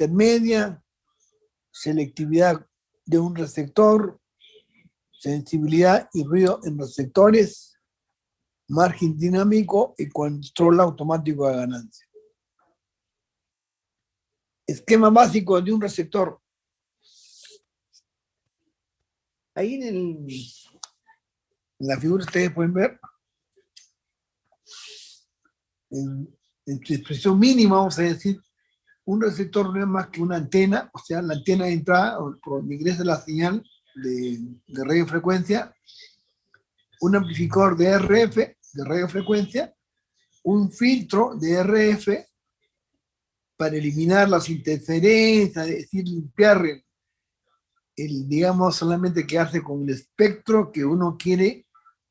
intermedia, selectividad de un receptor, sensibilidad y ruido en receptores, margen dinámico y control automático de ganancia. Esquema básico de un receptor. Ahí en la figura ustedes pueden ver, en su expresión mínima, vamos a decir, un receptor no es más que una antena, o sea, la antena de entrada por donde ingresa la señal de radiofrecuencia, un amplificador de RF, de radiofrecuencia, un filtro de RF para eliminar las interferencias, es decir, limpiar digamos, solamente quedarse con el espectro que uno quiere,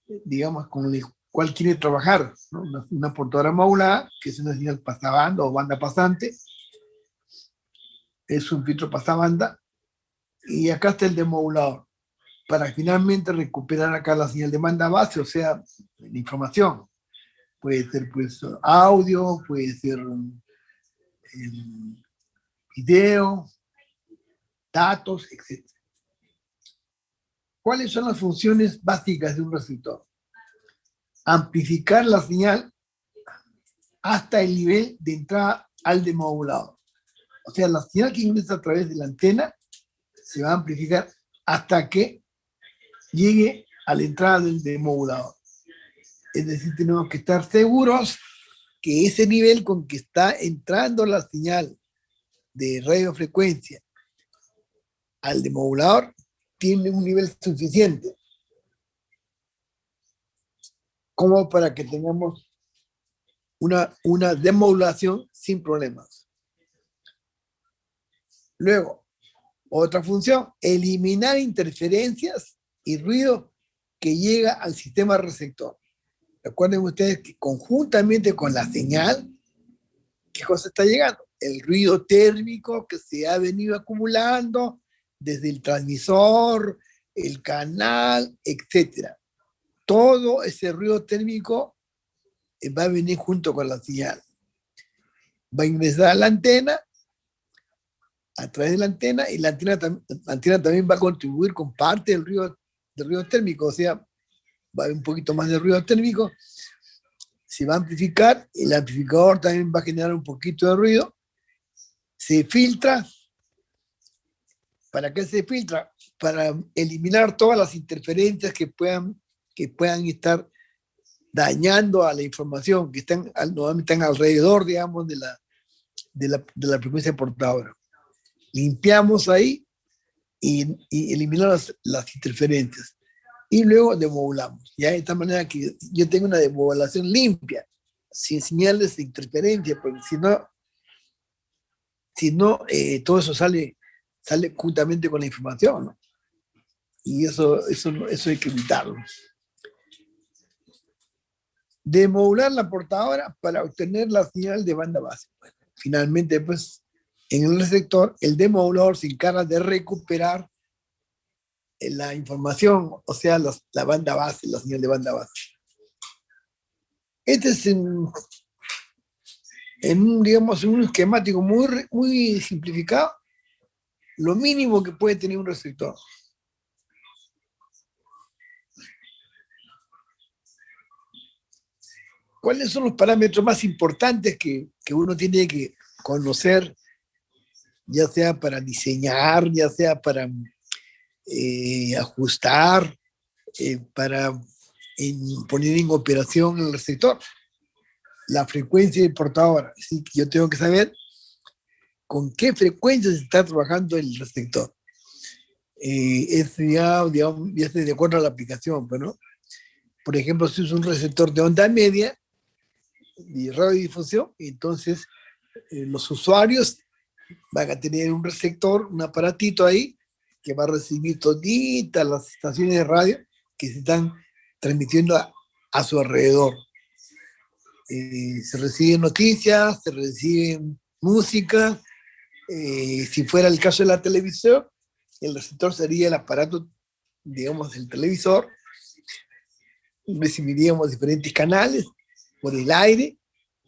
digamos, con el cual quiere trabajar, ¿no? Una portadora modulada, que es una señal pasabanda o banda pasante, es un filtro pasabanda, y acá está el demodulador, para finalmente recuperar acá la señal de banda base, o sea, la información. Puede ser pues audio, puede ser video, datos, etc. ¿Cuáles son las funciones básicas de un receptor? Amplificar la señal hasta el nivel de entrada al demodulador. O sea, la señal que ingresa a través de la antena se va a amplificar hasta que llegue a la entrada del demodulador. Es decir, tenemos que estar seguros que ese nivel con que está entrando la señal de radiofrecuencia al demodulador tiene un nivel suficiente como para que tengamos una demodulación sin problemas. Luego, otra función, eliminar interferencias y ruido que llega al sistema receptor. Recuerden ustedes que conjuntamente con la señal, ¿qué cosa está llegando? El ruido térmico que se ha venido acumulando desde el transmisor, el canal, etc. Todo ese ruido térmico va a venir junto con la señal. Va a ingresar a la antena, a través de la antena, y la antena también va a contribuir con parte del ruido térmico, o sea, va a haber un poquito más de ruido térmico, se va a amplificar, el amplificador también va a generar un poquito de ruido, se filtra. ¿Para qué se filtra? Para eliminar todas las interferencias que puedan estar dañando a la información, que normalmente están alrededor, digamos, de la frecuencia portadora. Limpiamos ahí y eliminamos las interferencias. Y luego demodulamos. Ya de esta manera que yo tengo una demodulación limpia, sin señales de interferencia, porque si no todo eso sale juntamente con la información, ¿no? Y eso hay que evitarlo. Demodular la portadora para obtener la señal de banda base. Bueno, finalmente, pues, en el receptor, el demodulador se encarga de recuperar la información, o sea, la banda base, la señal de banda base. Este es digamos, en un esquemático muy simplificado, lo mínimo que puede tener un receptor. ¿Cuáles son los parámetros más importantes que uno tiene que conocer, ya sea para diseñar, ya sea para ajustar, para poner en operación el receptor? La frecuencia de portadora. Así que yo tengo que saber con qué frecuencia se está trabajando el receptor. Eso ya es de acuerdo a la aplicación, ¿no? Por ejemplo, si es un receptor de onda media y radiodifusión, entonces los usuarios van a tener un receptor, un aparatito ahí, que va a recibir toditas las estaciones de radio que se están transmitiendo a su alrededor. Se reciben noticias, se reciben música. Si fuera el caso de la televisión, el receptor sería el aparato, digamos, del televisor. Recibiríamos diferentes canales por el aire,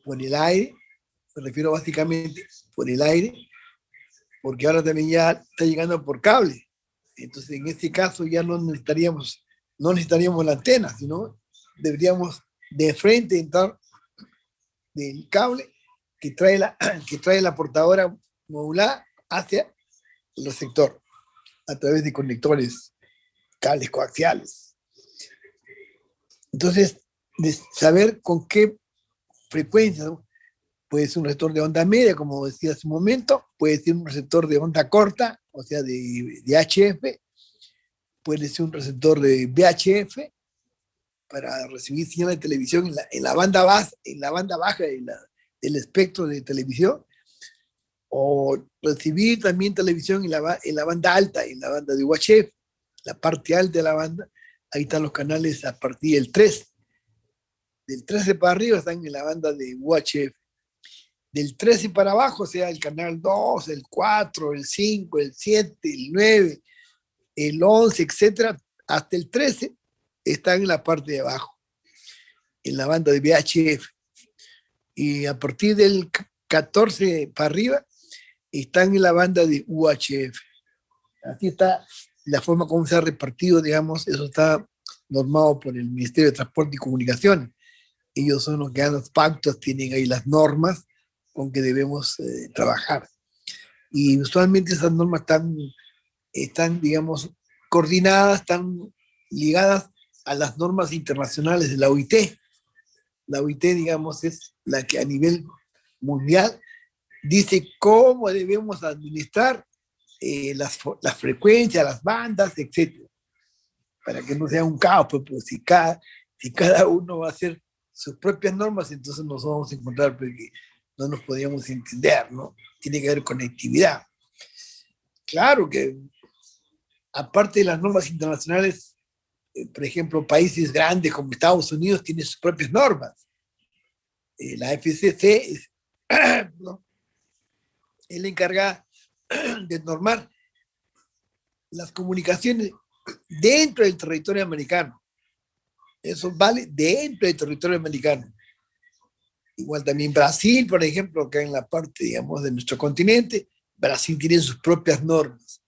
me refiero básicamente por el aire, porque ahora también ya está llegando por cable. Entonces, en este caso ya no necesitaríamos la antena, sino deberíamos de frente entrar del cable que trae que trae la portadora modular hacia el receptor a través de conectores, cables coaxiales. Entonces, de saber con qué frecuencia, ¿no? Puede ser un receptor de onda media, como decía hace un momento, puede ser un receptor de onda corta, o sea, de HF, puede ser un receptor de VHF para recibir señal de televisión en la banda baja del espectro de televisión, o recibir también televisión en la banda alta, en la banda de UHF, la parte alta de la banda. Ahí están los canales a partir del 3. Del 13 para arriba están en la banda de UHF. Del 13 para abajo, o sea, el canal 2, el 4, el 5, el 7, el 9, el 11, etcétera, hasta el 13 están en la parte de abajo, en la banda de VHF. Y a partir del 14 para arriba están en la banda de UHF. Así está la forma como se ha repartido, digamos, eso está normado por el Ministerio de Transporte y Comunicaciones. Ellos son los que dan los pactos, tienen ahí las normas con que debemos trabajar. Y usualmente esas normas están, digamos, coordinadas, están ligadas a las normas internacionales de la OIT. La OIT, digamos, es la que a nivel mundial dice cómo debemos administrar las frecuencias, las bandas, etc. Para que no sea un caos, pues si cada uno va a hacer sus propias normas, entonces nos vamos a encontrar porque no nos podíamos entender, ¿no? Tiene que haber conectividad. Claro que, aparte de las normas internacionales, por ejemplo, países grandes como Estados Unidos tienen sus propias normas. La FCC ¿no? Es la encargada de normar las comunicaciones dentro del territorio americano. Eso vale dentro del territorio americano. Igual también Brasil, por ejemplo, acá en la parte, digamos, de nuestro continente, Brasil tiene sus propias normas.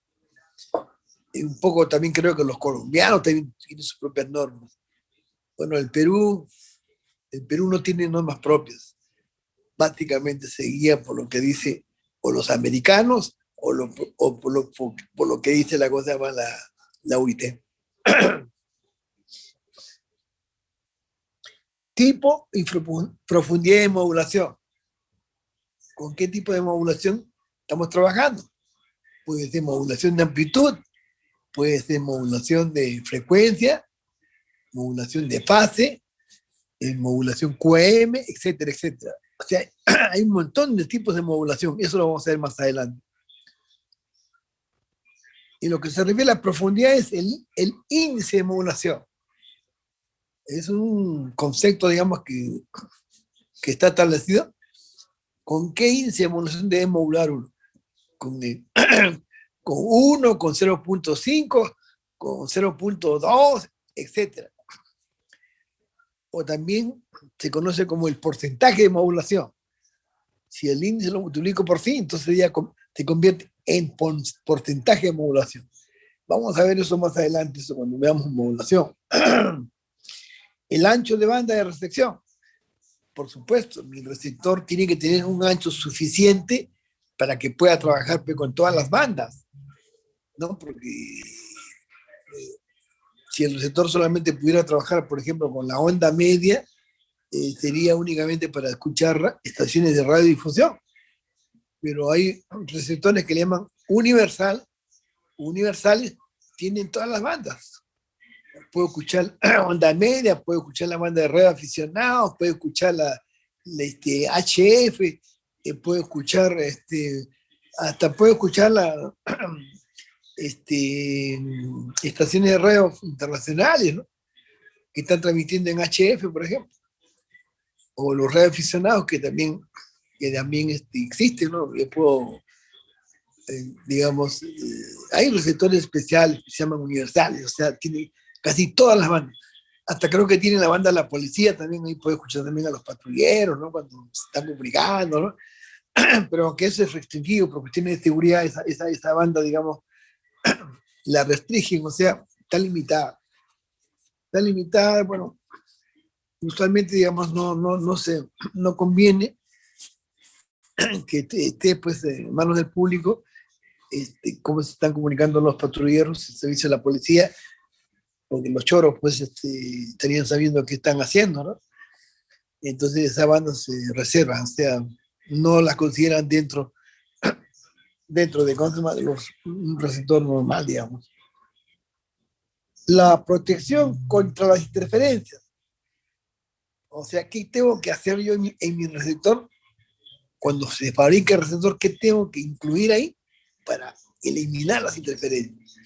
Y un poco también creo que los colombianos también tienen sus propias normas. Bueno, el Perú no tiene normas propias. Básicamente se guía por lo que dice o los americanos o por lo que dice la cosa llama la UIT. Tipo y profundidad de modulación. ¿Con qué tipo de modulación estamos trabajando? Puede ser modulación de amplitud, puede ser modulación de frecuencia, modulación de fase, modulación QM, etcétera, etcétera. O sea, hay un montón de tipos de modulación, eso lo vamos a ver más adelante. Y lo que se refiere a la profundidad es el índice de modulación. Es un concepto, digamos, que está establecido. ¿Con qué índice de modulación debe modular uno? Con 1, con 0.5, con 0.2, etc. O también se conoce como el porcentaje de modulación. Si el índice lo multiplico por sí, entonces ya se convierte en porcentaje de modulación. Vamos a ver eso más adelante, eso cuando veamos modulación. El ancho de banda de recepción. Por supuesto, mi receptor tiene que tener un ancho suficiente para que pueda trabajar con todas las bandas, ¿no? Porque si el receptor solamente pudiera trabajar, por ejemplo, con la onda media, sería únicamente para escuchar estaciones de radiodifusión. Pero hay receptores que le llaman universales, tienen todas las bandas. Puedo escuchar onda media, puedo escuchar la banda de radio aficionados, puedo escuchar la HF, puedo escuchar hasta puedo escuchar estaciones de radio internacionales, ¿no? Que están transmitiendo en HF, por ejemplo, o los radioaficionados que también existen, ¿no? Yo puedo, digamos, hay receptores especiales que se llaman universales, o sea, tiene casi todas las bandas. Hasta creo que tiene la banda de la policía también, ahí puede escuchar también a los patrulleros, ¿no? Cuando se están comunicando, ¿no? pero aunque eso es restringido por cuestiones de seguridad, esa banda, digamos, la restringen, o sea, está limitada, bueno, usualmente, digamos, no conviene que esté pues en manos del público, cómo se están comunicando los patrulleros, el servicio de la policía, porque los choros pues estarían sabiendo qué están haciendo, ¿no? Entonces esa banda se reserva, o sea, no las consideran dentro de, ¿cómo se llama? Un receptor normal, digamos. La protección contra las interferencias. O sea, ¿qué tengo que hacer yo en mi receptor? Cuando se fabrica el receptor, ¿qué tengo que incluir ahí para eliminar las interferencias?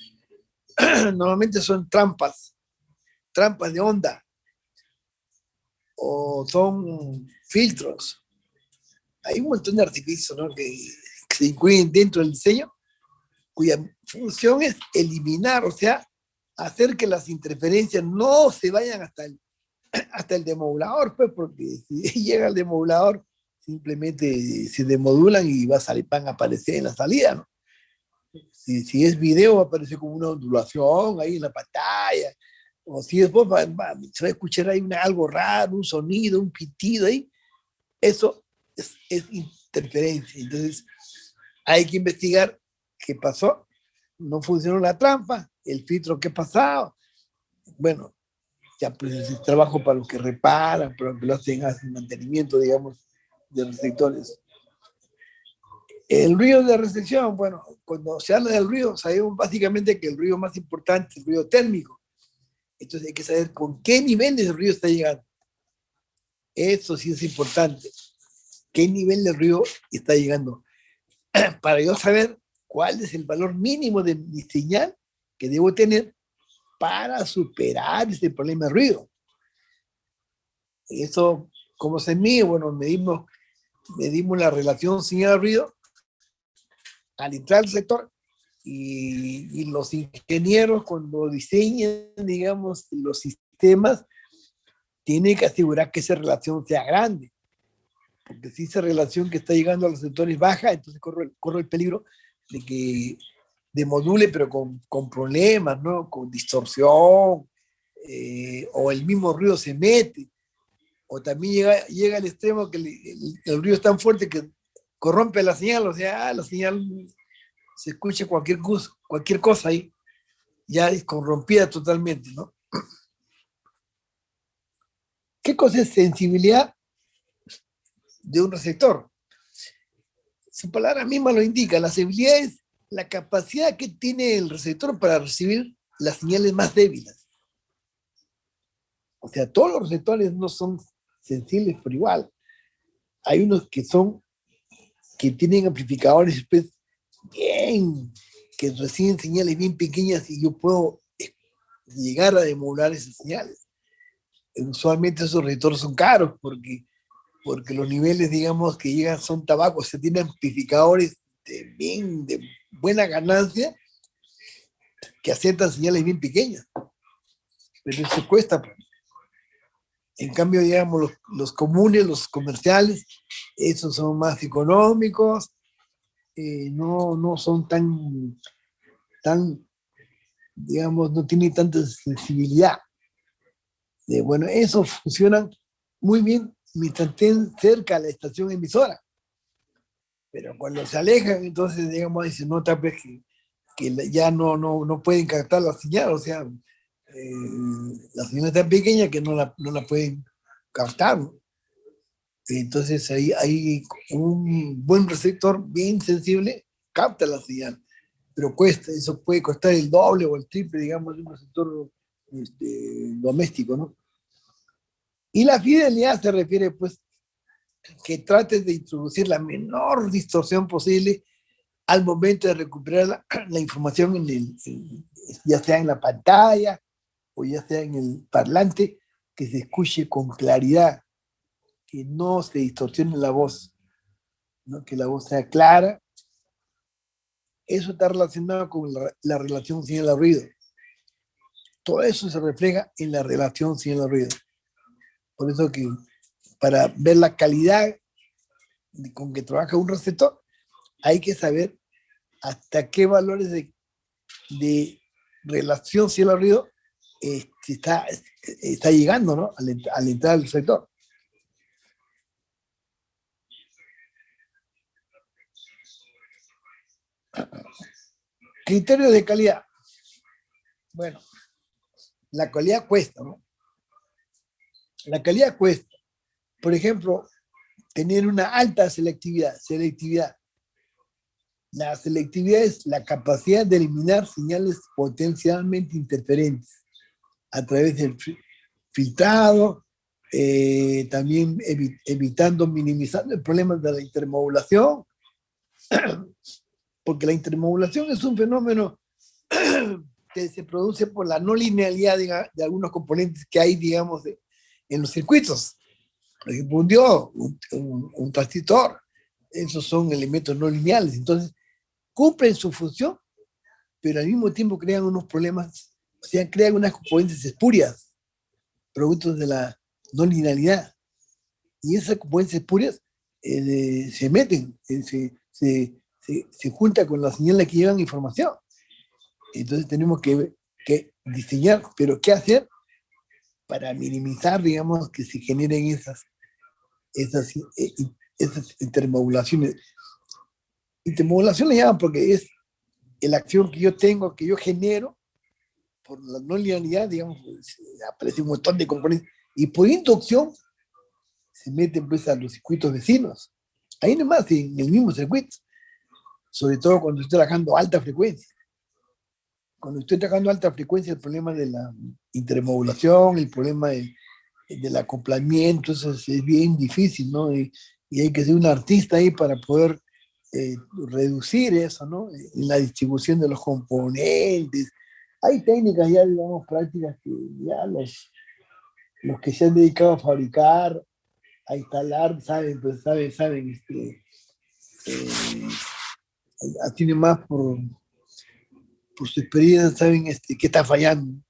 Normalmente son trampas de onda, o son filtros. Hay un montón de artificios, ¿no? que se incluyen dentro del diseño, cuya función es eliminar, o sea, hacer que las interferencias no se vayan hasta el demodulador, pues, porque si llega el demodulador, simplemente se demodulan y van a aparecer en la salida, ¿no? Si es video, va a aparecer como una ondulación ahí en la pantalla, o si después se va a escuchar ahí algo raro, un sonido, un pitido ahí, eso es interferencia. Entonces, hay que investigar qué pasó, no funcionó la trampa, el filtro qué pasaba. Bueno, ya pues es trabajo para los que reparan, para los que lo hacen mantenimiento, digamos, de los sectores. El ruido de recepción, bueno, cuando se habla del ruido, sabemos básicamente que el ruido más importante es el ruido térmico. Entonces hay que saber con qué nivel de ruido está llegando. Eso sí es importante. ¿Qué nivel de ruido está llegando? Para yo saber cuál es el valor mínimo de mi señal que debo tener para superar este problema de ruido. Eso, ¿cómo se mide? Bueno, medimos la relación señal-ruido al entrar al sector, y los ingenieros cuando diseñan, digamos, los sistemas, tienen que asegurar que esa relación sea grande, porque si esa relación que está llegando a los sectores baja, entonces corro el peligro de que demodule, pero con problemas, ¿no? Con distorsión, o el mismo ruido se mete, o también llega al extremo que el ruido es tan fuerte que corrompe la señal, o sea, la señal se escucha cualquier cosa ahí, ya es corrompida totalmente, ¿no? ¿Qué cosa es sensibilidad de un receptor? Su palabra misma lo indica, la sensibilidad es la capacidad que tiene el receptor para recibir las señales más débiles. O sea, todos los receptores no son sensibles por igual. Hay unos que tienen amplificadores pues, que reciben señales bien pequeñas y yo puedo llegar a demodular esas señales. Usualmente esos receptores son caros porque los niveles, digamos, que llegan son tabacos, se tienen amplificadores de buena ganancia que aceptan señales bien pequeñas, pero eso cuesta. En cambio, digamos, los comunes, los comerciales, esos son más económicos, no son tan, digamos, no tienen tanta sensibilidad. Bueno, esos funcionan muy bien mientras estén cerca a la estación emisora. Pero cuando se alejan, entonces, digamos, se nota pues, que ya no pueden captar la señal, o sea, la señal es tan pequeña que no la pueden captar, ¿no? Entonces ahí un buen receptor bien sensible capta la señal, pero cuesta, eso puede costar el doble o el triple, digamos, de un receptor doméstico, ¿no? Y la fidelidad se refiere, pues, que trates de introducir la menor distorsión posible al momento de recuperar la información ya sea en la pantalla o ya sea en el parlante, que se escuche con claridad, que no se distorsione la voz, ¿no? Que la voz sea clara. Eso está relacionado con la relación señal-ruido. Todo eso se refleja en la relación señal-ruido. Por eso que para ver la calidad con que trabaja un receptor, hay que saber hasta qué valores de relación cielo-ruido está llegando, ¿no? Al entrar al receptor. Criterios de calidad. Bueno, la calidad cuesta, ¿no? La calidad cuesta. Por ejemplo, tener una alta selectividad. La selectividad es la capacidad de eliminar señales potencialmente interferentes a través del filtrado, también evitando, minimizando el problema de la intermodulación, porque la intermodulación es un fenómeno que se produce por la no linealidad de algunos componentes que hay, digamos, en los circuitos. Por ejemplo, un diodo, un transistor, esos son elementos no lineales. Entonces, cumplen su función, pero al mismo tiempo crean unos problemas, o sea, crean unas componentes espurias, productos de la no linealidad. Y esas componentes espurias se meten, se juntan con las señales que llevan información. Entonces tenemos que diseñar, pero ¿qué hacer para minimizar, digamos, que se generen esas intermodulaciones? Intermodulación le llaman porque es la acción que yo tengo, que yo genero, por la no linealidad, digamos, aparece un montón de componentes, y por inducción se meten pues a los circuitos vecinos. Ahí nomás, en el mismo circuito, sobre todo cuando estoy trabajando a alta frecuencia. Cuando estoy trabajando a alta frecuencia, el problema de la intermodulación, el problema del acoplamiento, eso es bien difícil, ¿no? Y hay que ser un artista ahí para poder reducir eso, ¿no? En la distribución de los componentes. Hay técnicas ya, digamos, prácticas que ya los que se han dedicado a fabricar, a instalar, saben, pues saben, tienen más por su experiencia, saben qué está fallando.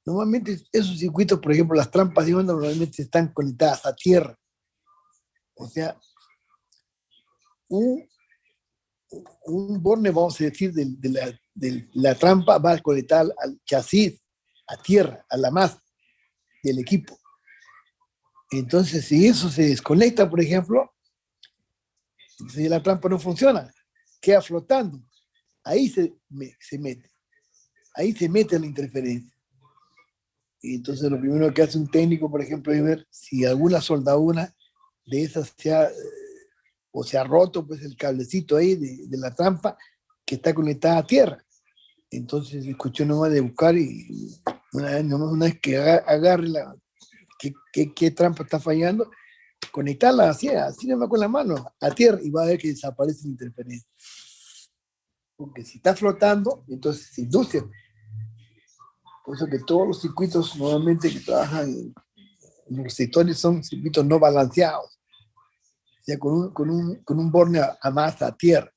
Normalmente esos circuitos, por ejemplo, las trampas de onda normalmente están conectadas a tierra. O sea, un, un borne, vamos a decir, de la trampa va a conectar al chasis, a tierra, a la masa del equipo. Entonces, si eso se desconecta, por ejemplo, si la trampa no funciona, queda flotando, ahí se mete. Ahí se mete la interferencia. Y entonces lo primero que hace un técnico, por ejemplo, es ver si alguna soldadura de esas se ha roto pues el cablecito ahí de la trampa que está conectada a tierra. Entonces escuchó nomás de buscar y una vez que agarre qué trampa está fallando, conectarla así nomás con la mano a tierra y va a ver que desaparece la interferencia. Porque si está flotando, entonces se induce. Por eso que todos los circuitos normalmente que trabajan en los sectores son circuitos no balanceados, o sea, con un borne a masa, a tierra,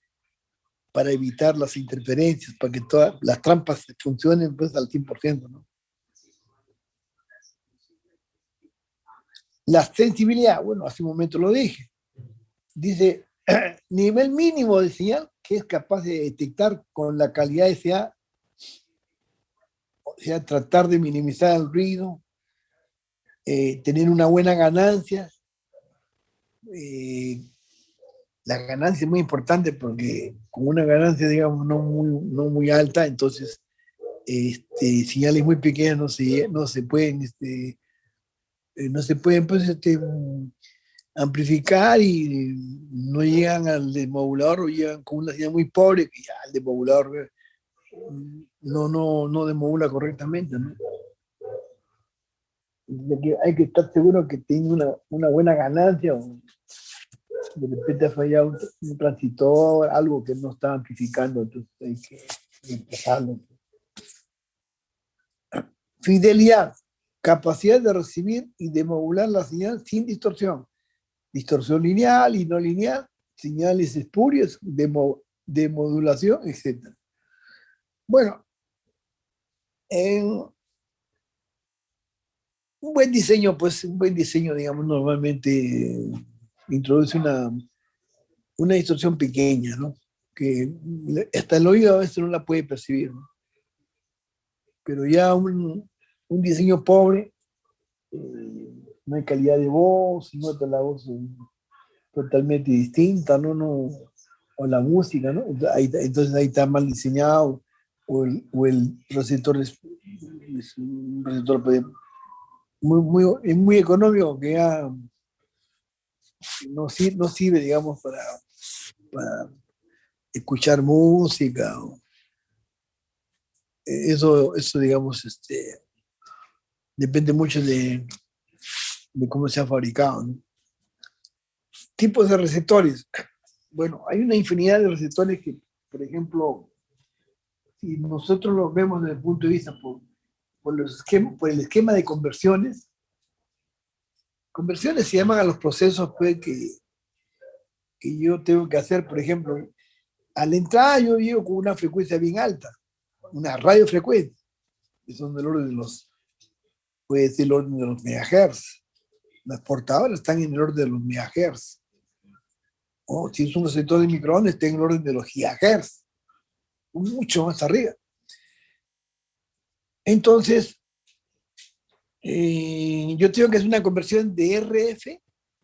para evitar las interferencias, para que todas las trampas funcionen pues al 100%, ¿no? La sensibilidad, bueno, hace un momento lo dije, dice nivel mínimo de señal que es capaz de detectar con la calidad SA, o sea, tratar de minimizar el ruido, tener una buena ganancia. La ganancia es muy importante porque con una ganancia, digamos, no muy alta, entonces señales muy pequeñas no se pueden, no se pueden pues, amplificar y no llegan al desmodulador o llegan con una señal muy pobre que ya el desmodulador no desmodula correctamente, ¿no? Hay que estar seguro que tiene una buena ganancia. De repente ha fallado un transitor, algo que no está amplificando, entonces hay que reemplazarlo. Fidelidad, capacidad de recibir y de modular la señal sin distorsión. Distorsión lineal y no lineal, señales espurias, de modulación, etc. Bueno, en un buen diseño, pues un buen diseño, digamos, normalmente introduce una distorsión pequeña, ¿no? Que hasta el oído a veces no la puede percibir, ¿no? Pero ya un diseño pobre, no hay calidad de voz, nota la voz totalmente distinta, ¿no? O la música, ¿no? Entonces ahí está mal diseñado, o el receptor es un receptor pues, es muy económico, que ya no sirve, digamos, para escuchar música. Eso, digamos, depende mucho de cómo se ha fabricado, ¿no? Tipos de receptores. Bueno, hay una infinidad de receptores que, por ejemplo, si nosotros los vemos desde el punto de vista por el esquema de conversiones se llaman a los procesos pues, que yo tengo que hacer, por ejemplo, a la entrada yo llego con una frecuencia bien alta, una radiofrecuencia, que son del orden de puede ser el orden de los megahertz. Las portadoras están en el orden de los megahertz. O si es un receptor de microondas, está en el orden de los gigahertz, mucho más arriba. Entonces, yo tengo que hacer una conversión de RF,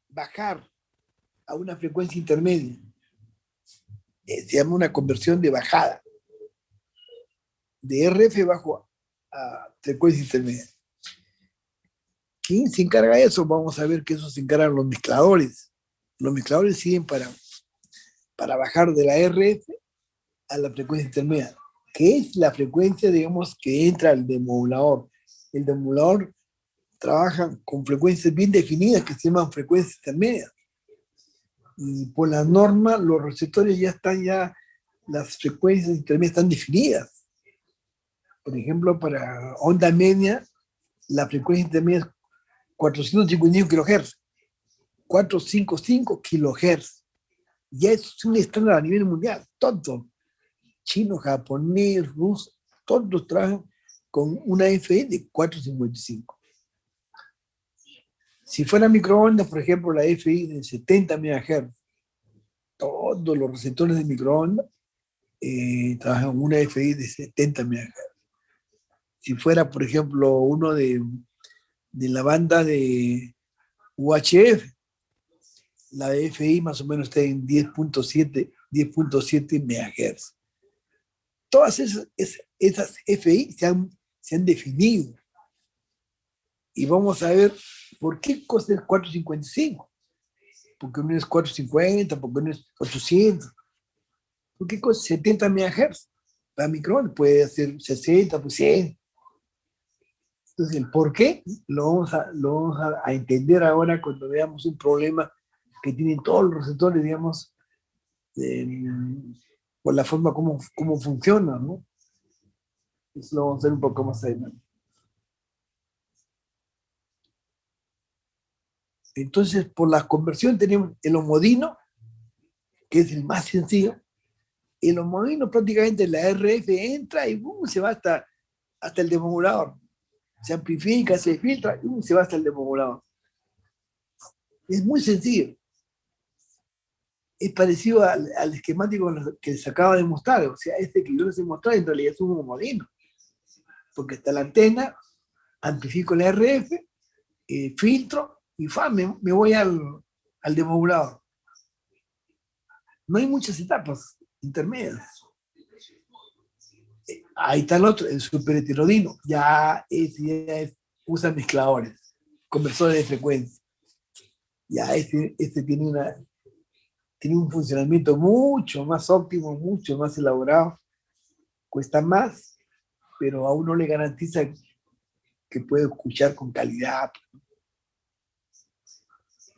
bajar a una frecuencia intermedia. Se llama una conversión de bajada. De RF bajo a frecuencia intermedia. ¿Quién se encarga de eso? Vamos a ver que eso se encargan los mezcladores. Los mezcladores sirven para bajar de la RF a la frecuencia intermedia, que es la frecuencia, digamos, que entra al demodulador. El demodulador trabaja con frecuencias bien definidas que se llaman frecuencias intermedias. Y por la norma, los receptores las frecuencias intermedias están definidas. Por ejemplo, para onda media, la frecuencia intermedia es 455 kHz. 455 kHz. Ya es un estándar a nivel mundial. Todos, chino, japonés, ruso, todos trabajan con una FE de 455. Si fuera microondas, por ejemplo, la FI de 70 MHz, todos los receptores de microondas trabajan con una FI de 70 MHz. Si fuera, por ejemplo, uno de la banda de UHF, la de FI más o menos está en 10.7 MHz. Todas esas FI se han definido. Y vamos a ver por qué cosa es 455. Porque uno es 450, porque uno es 800. ¿Por qué cosa 70 MHz? Para microondas puede ser 60, pues 100. Entonces, el por qué lo vamos a entender ahora cuando veamos un problema que tienen todos los receptores, digamos, por la forma como funcionan, ¿no? Eso lo vamos a ver un poco más adelante. Entonces, por la conversión tenemos el homodino, que es el más sencillo. El homodino prácticamente la RF entra y se va hasta el demodulador. Se amplifica, se filtra y se va hasta el demodulador. Es muy sencillo. Es parecido al esquemático que les acaba de mostrar. O sea, que yo les he mostrado en realidad es un homodino. Porque está la antena, amplifico la RF, filtro y me voy al demodulador. No hay muchas etapas intermedias. Ahí está el otro, el superheterodino. Usa mezcladores, conversores de frecuencia. Ya tiene un funcionamiento mucho más óptimo, mucho más elaborado. Cuesta más, pero a uno le garantiza que puede escuchar con calidad.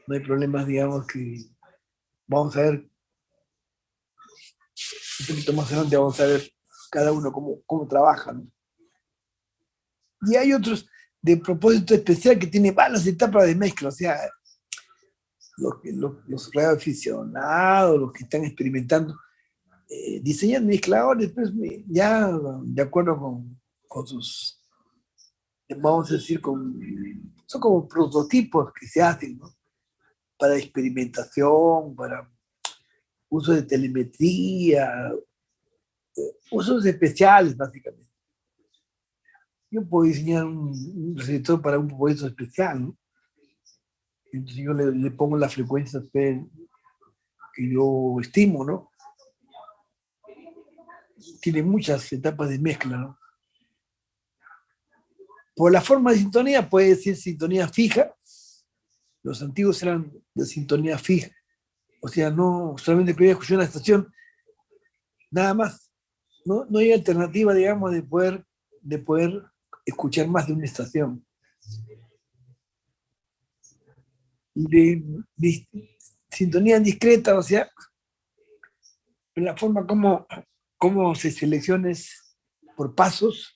No hay problemas, digamos, que vamos a ver un poquito más adelante, vamos a ver cada uno cómo trabaja, ¿no? Y hay otros de propósito especial que tienen varias etapas de mezcla, o sea, los radioaficionados, los que están experimentando, diseñan mezcladores, pues, ya de acuerdo con sus, vamos a decir, son como prototipos que se hacen, ¿no? para experimentación, para uso de telemetría, usos especiales, básicamente. Yo puedo diseñar un receptor para un propósito especial, ¿no? Entonces yo le pongo las frecuencias que yo estimo, ¿no? Tiene muchas etapas de mezcla, ¿no? Por la forma de sintonía puede ser sintonía fija. Los antiguos eran de sintonía fija. O sea, no solamente quería escuchar una estación, nada más. No hay alternativa, digamos, de poder escuchar más de una estación. De sintonía discreta, o sea, la forma como se selecciona es por pasos,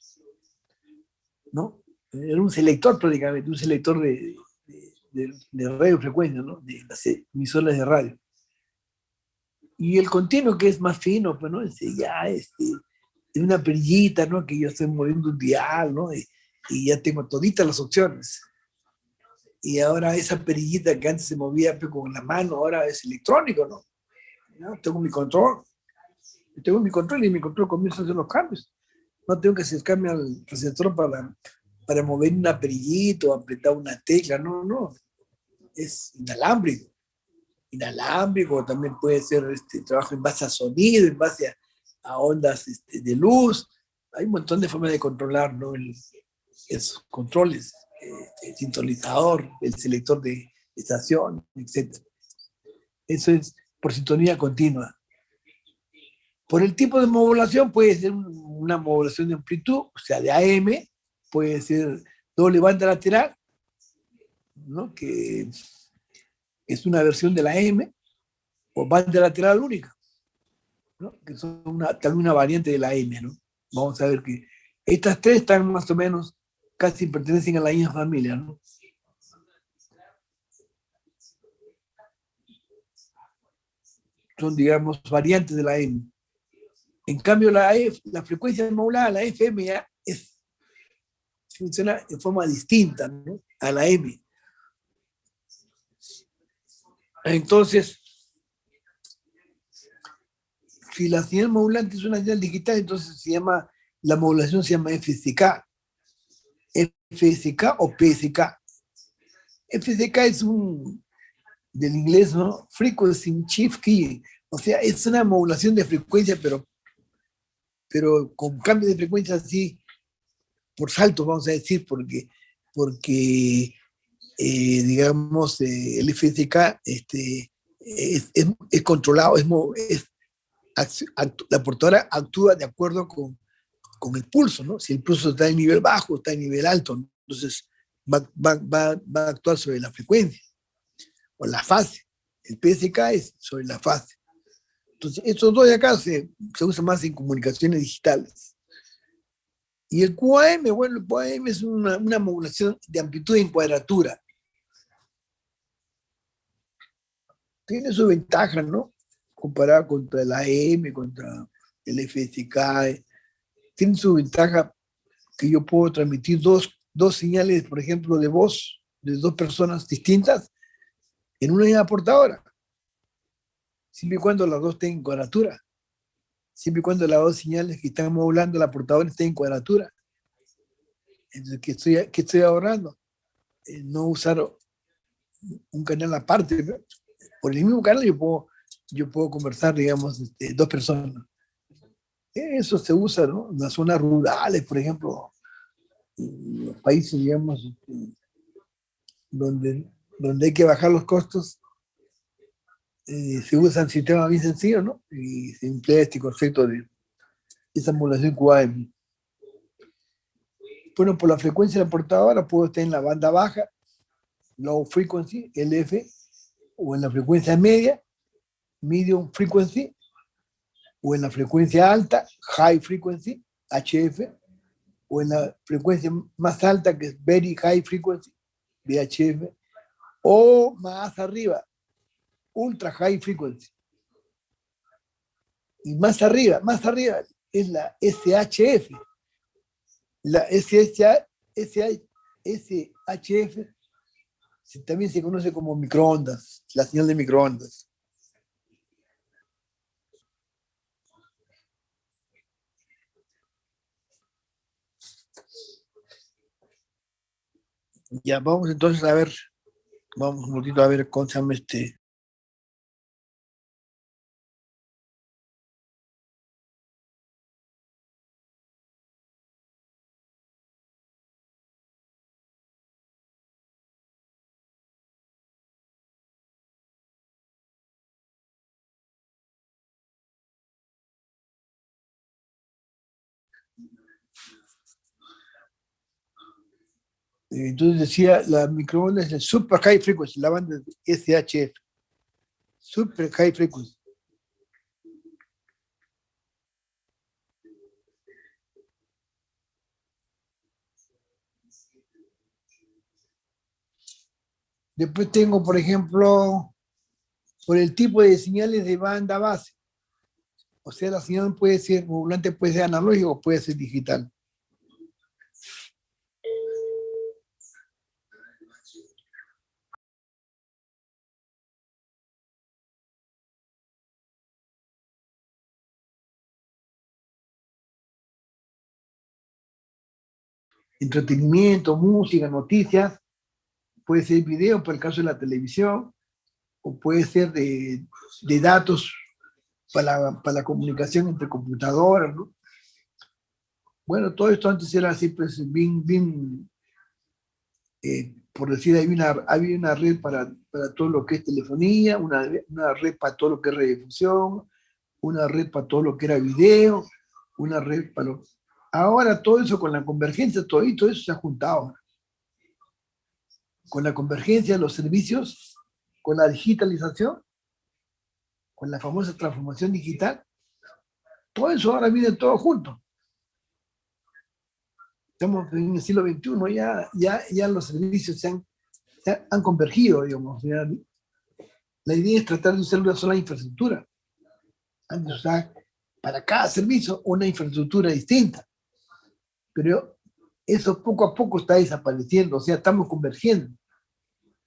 ¿no? Era un selector prácticamente, un selector de radiofrecuencia, ¿no? De las emisoras de radio. Y el continuo, que es más fino, pues, ¿no? Es una perillita, ¿no? Que yo estoy moviendo un dial, ¿no? Y ya tengo toditas las opciones. Y ahora esa perillita que antes se movía pues, con la mano, ahora es electrónico, ¿no? ¿No? Tengo mi control. Tengo mi control y mi control comienza a hacer los cambios. No tengo que acercarme al receptor para mover una perillita o apretar una tecla, no. Es inalámbrico. Inalámbrico también puede ser trabajo en base a sonido, en base a ondas de luz. Hay un montón de formas de controlar, ¿no? Esos controles, el sintonizador, el selector de estación, etc. Eso es por sintonía continua. Por el tipo de modulación puede ser una modulación de amplitud, o sea, de AM, puede ser doble banda lateral, ¿no? Que es una versión de la AM, o banda lateral única, ¿no? Que son también una variante de la AM, ¿no? Vamos a ver que estas tres están más o menos, casi pertenecen a la misma familia, ¿no? Son, digamos, variantes de la AM. En cambio, la frecuencia modulada, la FM, ya funciona de forma distinta, ¿no? A la M. Entonces, si la señal modulante es una señal digital, entonces la modulación se llama FSK. FSK o PSK. FSK es del inglés, ¿no? Frequency Shift Key. O sea, es una modulación de frecuencia, pero con cambio de frecuencia así, por saltos, vamos a decir, porque digamos, el FSK es controlado, la portadora actúa de acuerdo con el pulso, ¿no? Si el pulso está en nivel bajo, está en nivel alto, ¿no? Entonces va a actuar sobre la frecuencia o la fase. El PSK es sobre la fase. Entonces, estos dos de acá se usan más en comunicaciones digitales. Y el QAM, bueno, el QAM es una modulación de amplitud en cuadratura. Tiene su ventaja, ¿no? Comparada contra la AM, contra el FSK. Tiene su ventaja que yo puedo transmitir dos señales, por ejemplo, de voz de dos personas distintas en una misma portadora, siempre y cuando las dos estén en cuadratura, siempre y cuando las dos señales que están modulando la portadora estén en cuadratura. Entonces, ¿qué estoy ahorrando? No usar un canal aparte, ¿no? Por el mismo canal yo puedo conversar, digamos, dos personas. Eso se usa, ¿no? En las zonas rurales, por ejemplo, en los países, digamos, donde hay que bajar los costos, se usan sistemas bien sencillos, ¿no? Y se emplea este concepto de esa modulación QAM. Bueno, por la frecuencia de la portadora puedo estar en la banda baja, low frequency, LF, o en la frecuencia media, medium frequency, o en la frecuencia alta, high frequency, HF, o en la frecuencia más alta, que es very high frequency, VHF, o más arriba, ultra high frequency. Y más arriba es la SHF. La SHF También se conoce como microondas, la señal de microondas. Ya, vamos entonces a ver, vamos un poquito a ver cómo se llama este. Entonces decía, la microondas es el super high frequency, la banda SHF, super high frequency. Después tengo, por ejemplo, por el tipo de señales de banda base. O sea, la señal puede ser modulante, puede ser analógico o puede ser digital. Entretenimiento, música, noticias, puede ser video, por el caso de la televisión, o puede ser de datos para la comunicación entre computadoras, ¿no? Bueno, todo esto antes era así, pues, bien por decir, había una red para todo lo que es telefonía, una red para todo lo que es radiodifusión, una red para todo lo que era video, una red para lo... Ahora todo eso con la convergencia, todo eso se ha juntado. Con la convergencia de los servicios, con la digitalización, con la famosa transformación digital, todo eso ahora viene todo junto. Estamos en el siglo XXI, ya los servicios se han convergido, digamos. Ya. La idea es tratar de usar una sola infraestructura. Antes de usar para cada servicio una infraestructura distinta. Pero eso poco a poco está desapareciendo, o sea, estamos convergiendo.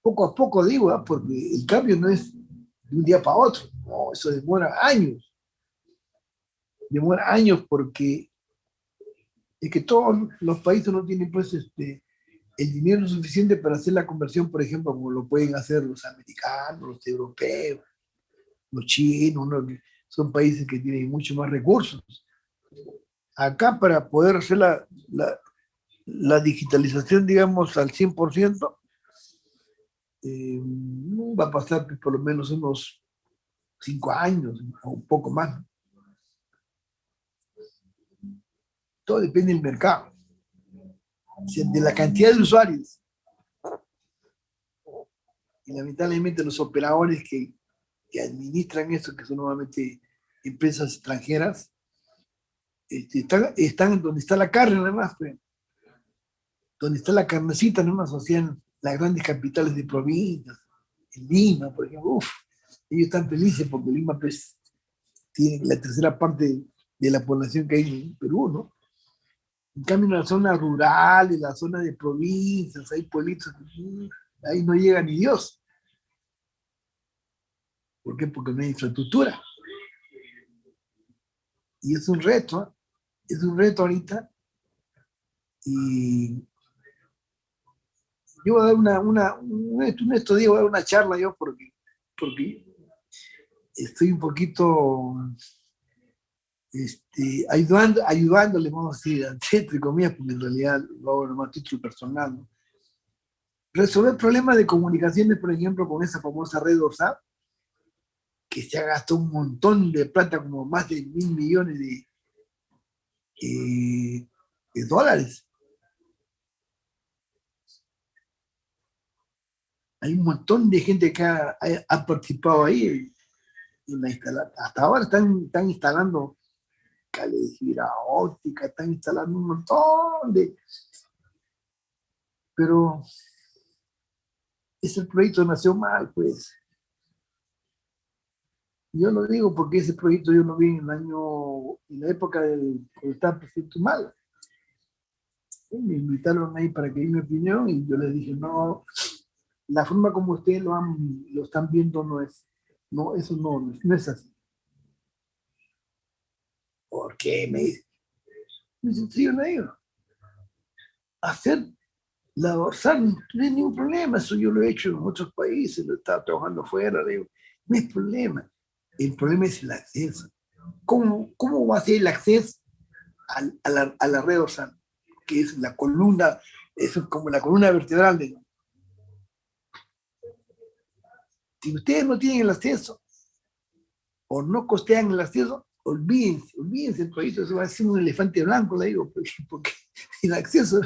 Poco a poco digo, ¿eh? Porque el cambio no es de un día para otro, no, eso demora años porque es que todos los países no tienen pues el dinero suficiente para hacer la conversión, por ejemplo, como lo pueden hacer los americanos, los europeos, los chinos, ¿no? Son países que tienen mucho más recursos. Acá para poder hacer la digitalización, digamos, al 100%, va a pasar por lo menos unos 5 años o un poco más. Todo depende del mercado, o sea, de la cantidad de usuarios. Y lamentablemente los operadores que administran eso, que son normalmente empresas extranjeras, están donde está la carne, además, pues, donde está la carnecita, no nos hacían las grandes capitales de provincias, en Lima, por ejemplo, ellos están felices porque Lima pues, tiene la tercera parte de la población que hay en Perú, ¿no? En cambio, en la zona rural, en la zona de provincias, hay pueblitos, ahí no llega ni Dios. ¿Por qué? Porque no hay infraestructura. Y es un reto ahorita. Y yo voy a dar en estos días voy a dar una charla yo porque estoy un poquito ayudándole, vamos a decir, entre comillas, porque en realidad lo hago nomás a título personal, ¿no? Resolver problemas de comunicaciones, por ejemplo, con esa famosa red WhatsApp, que se ha gastado un montón de plata, como más de 1.000 millones de dólares. Hay un montón de gente que ha participado ahí. Hasta ahora están instalando cables de fibra óptica, están instalando un montón de... Pero ese proyecto nació mal, pues. Yo lo digo porque ese proyecto yo lo vi en la época cuando estaba presidente mal. Me invitaron ahí para que dé mi opinión y yo les dije, no, la forma como ustedes lo están viendo no, eso no es así. ¿Por qué? Me dice. Muy sencillo, le digo. Hacer la dorsal no tiene ningún problema, eso yo lo he hecho en otros países, lo he estado trabajando fuera, le digo, no hay problema. El problema es el acceso. ¿Cómo va a ser el acceso a la red dorsal? Que es la columna, es como la columna vertebral. Digo. Si ustedes no tienen el acceso o no costean el acceso, olvídense el proyecto, eso va a ser un elefante blanco, le digo, porque el acceso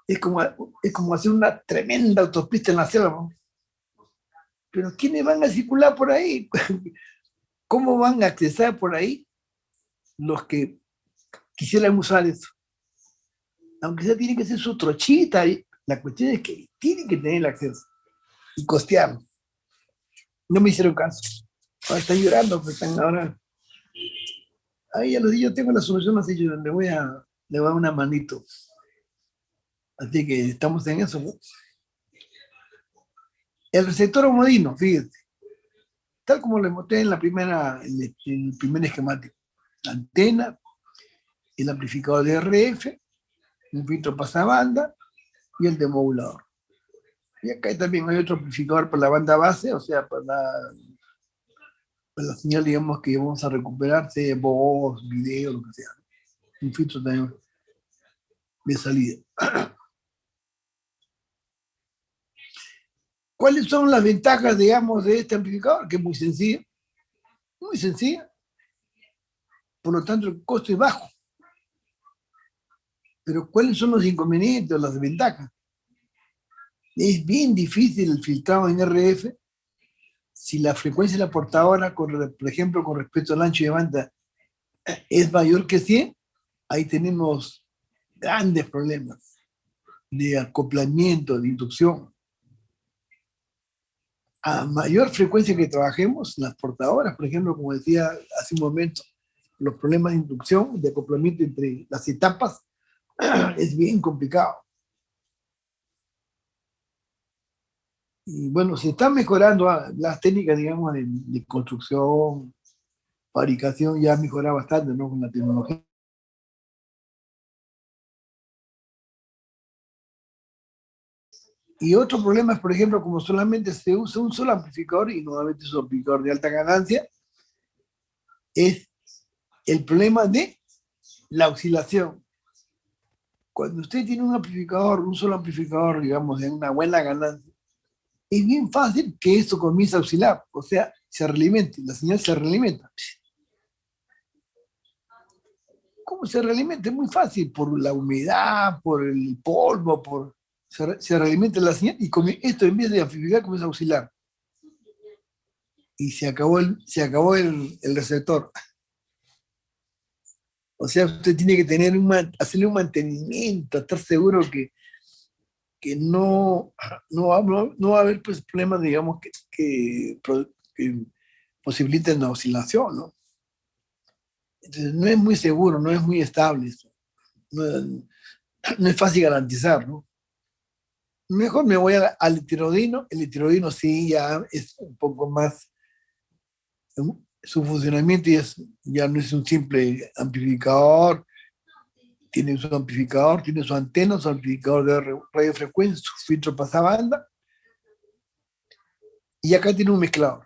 es como hacer una tremenda autopista en la selva, ¿no? Pero ¿quiénes van a circular por ahí? ¿Cómo van a accesar por ahí los que quisieran usar eso? Aunque sea tiene que ser su trochita, la cuestión es que tienen que tener el acceso y costearlo. No me hicieron caso. Ahora están llorando, pues están ahora. Ahí ya los yo tengo la solución, así yo le voy a dar una manito. Así que estamos en eso, ¿no? El receptor homodino, fíjate, tal como le mostré en el primer esquemático. La antena, el amplificador de RF, un filtro pasabanda y el demodulador. Y acá también hay otro amplificador para la banda base, o sea, para la señal, digamos, que vamos a recuperar, sea voz, video, lo que sea. Un filtro también de salida. ¿Cuáles son las ventajas, digamos, de este amplificador? Que es muy sencilla. Muy sencilla. Por lo tanto, el costo es bajo. Pero ¿cuáles son los inconvenientes o las desventajas? Es bien difícil el filtrado en RF si la frecuencia de la portadora, por ejemplo, con respecto al ancho de banda, es mayor que 100, ahí tenemos grandes problemas de acoplamiento, de inducción. A mayor frecuencia que trabajemos, las portadoras, por ejemplo, como decía hace un momento, los problemas de inducción, de acoplamiento entre las etapas, es bien complicado. Y bueno, se están mejorando las técnicas, digamos, de construcción, fabricación, ya ha mejorado bastante, ¿no? Con la tecnología. Y otros problemas, por ejemplo, como solamente se usa un solo amplificador y nuevamente es un amplificador de alta ganancia, es el problema de la oscilación. Cuando usted tiene un amplificador, un solo amplificador, digamos, de una buena ganancia, es bien fácil que esto comience a oscilar, o sea, se realimente, la señal se realimenta. ¿Cómo se realimenta? Es muy fácil, por la humedad, por el polvo, se realimenta la señal y esto en vez de amplificar comienza a oscilar. Y se acabó el receptor. O sea, usted tiene que hacerle un mantenimiento, estar seguro que no va a haber pues, problemas, digamos, que posibiliten la oscilación, ¿no? Entonces, no es muy seguro, no es muy estable esto. No, no es fácil garantizar, ¿no? Mejor me voy al heterodino. El heterodino sí ya es un poco más, su funcionamiento ya no es un simple amplificador, tiene su amplificador, tiene su antena, su amplificador de radiofrecuencia, su filtro pasabanda, y acá tiene un mezclador.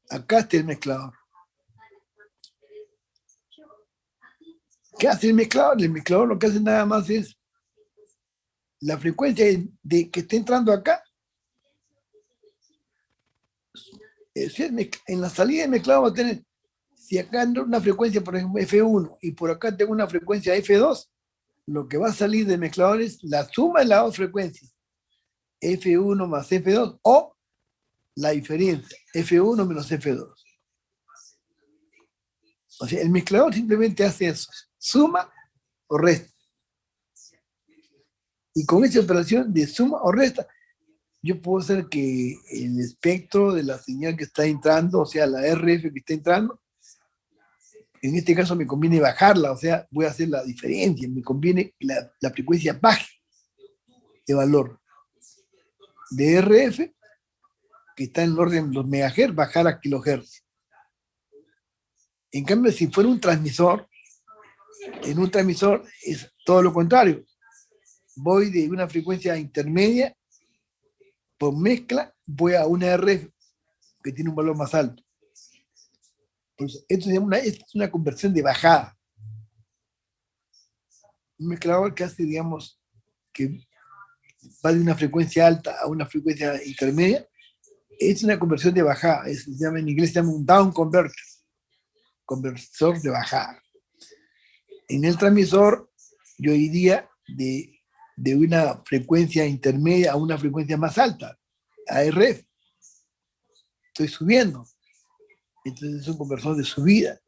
Acá está el mezclador. ¿Qué hace el mezclador? El mezclador lo que hace nada más es la frecuencia que está entrando acá. En la salida del mezclador va a tener, si acá entra una frecuencia, por ejemplo, F1, y por acá tengo una frecuencia F2, lo que va a salir del mezclador es la suma de las dos frecuencias, F1 más F2, o la diferencia, F1 menos F2. O sea, el mezclador simplemente hace eso, suma o resta. Y con esa operación de suma o resta, yo puedo hacer que el espectro de la señal que está entrando, o sea, la RF que está entrando, en este caso me conviene bajarla, o sea, voy a hacer la diferencia, me conviene que la frecuencia baje de valor. de RF, que está en el orden de los megahertz, bajar a kilohertz. En cambio, si fuera un transmisor, en un transmisor es todo lo contrario. Voy de una frecuencia intermedia, por mezcla, voy a una RF que tiene un valor más alto. Entonces, esto es una conversión de bajada. Un mezclador que hace, digamos, que va de una frecuencia alta a una frecuencia intermedia, es una conversión de bajada. En inglés se llama un down converter, conversor de bajada. En el transmisor, yo iría de una frecuencia intermedia a una frecuencia más alta, a RF. Estoy subiendo. Entonces es un conversor de subida.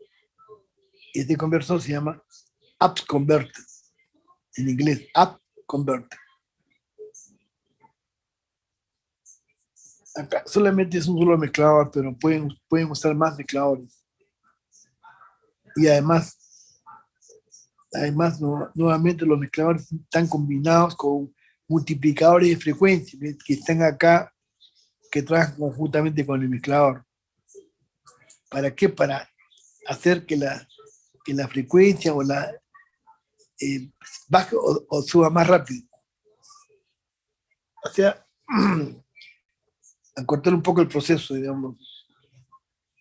Este conversor se llama up converter. En inglés, up converter. Acá solamente es un solo mezclador, pero pueden usar más mezcladores. Y además nuevamente los mezcladores están combinados con multiplicadores de frecuencia que están acá, que trabajan conjuntamente con el mezclador. ¿Para qué? Para hacer que la frecuencia baje o suba más rápido. O sea, acortar un poco el proceso, digamos,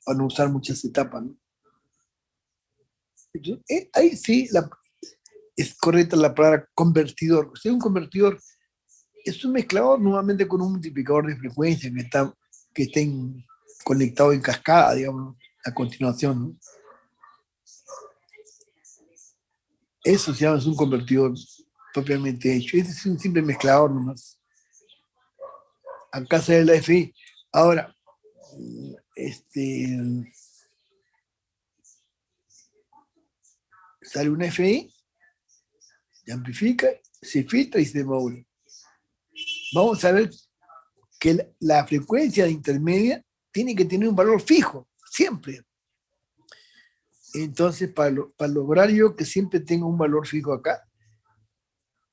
para no usar muchas etapas, ¿no? Entonces, ahí sí es correcta la palabra convertidor. O sea, un convertidor es un mezclador nuevamente con un multiplicador de frecuencia que estén conectado en cascada, digamos, a continuación, ¿no? Eso se llama un convertidor propiamente hecho. Este es un simple mezclador nomás. Acá sale la FI. Ahora, sale una FI, se amplifica, se filtra y se modula. Vamos a ver que la frecuencia intermedia tiene que tener un valor fijo, siempre. Entonces, para lograr yo que siempre tenga un valor fijo acá,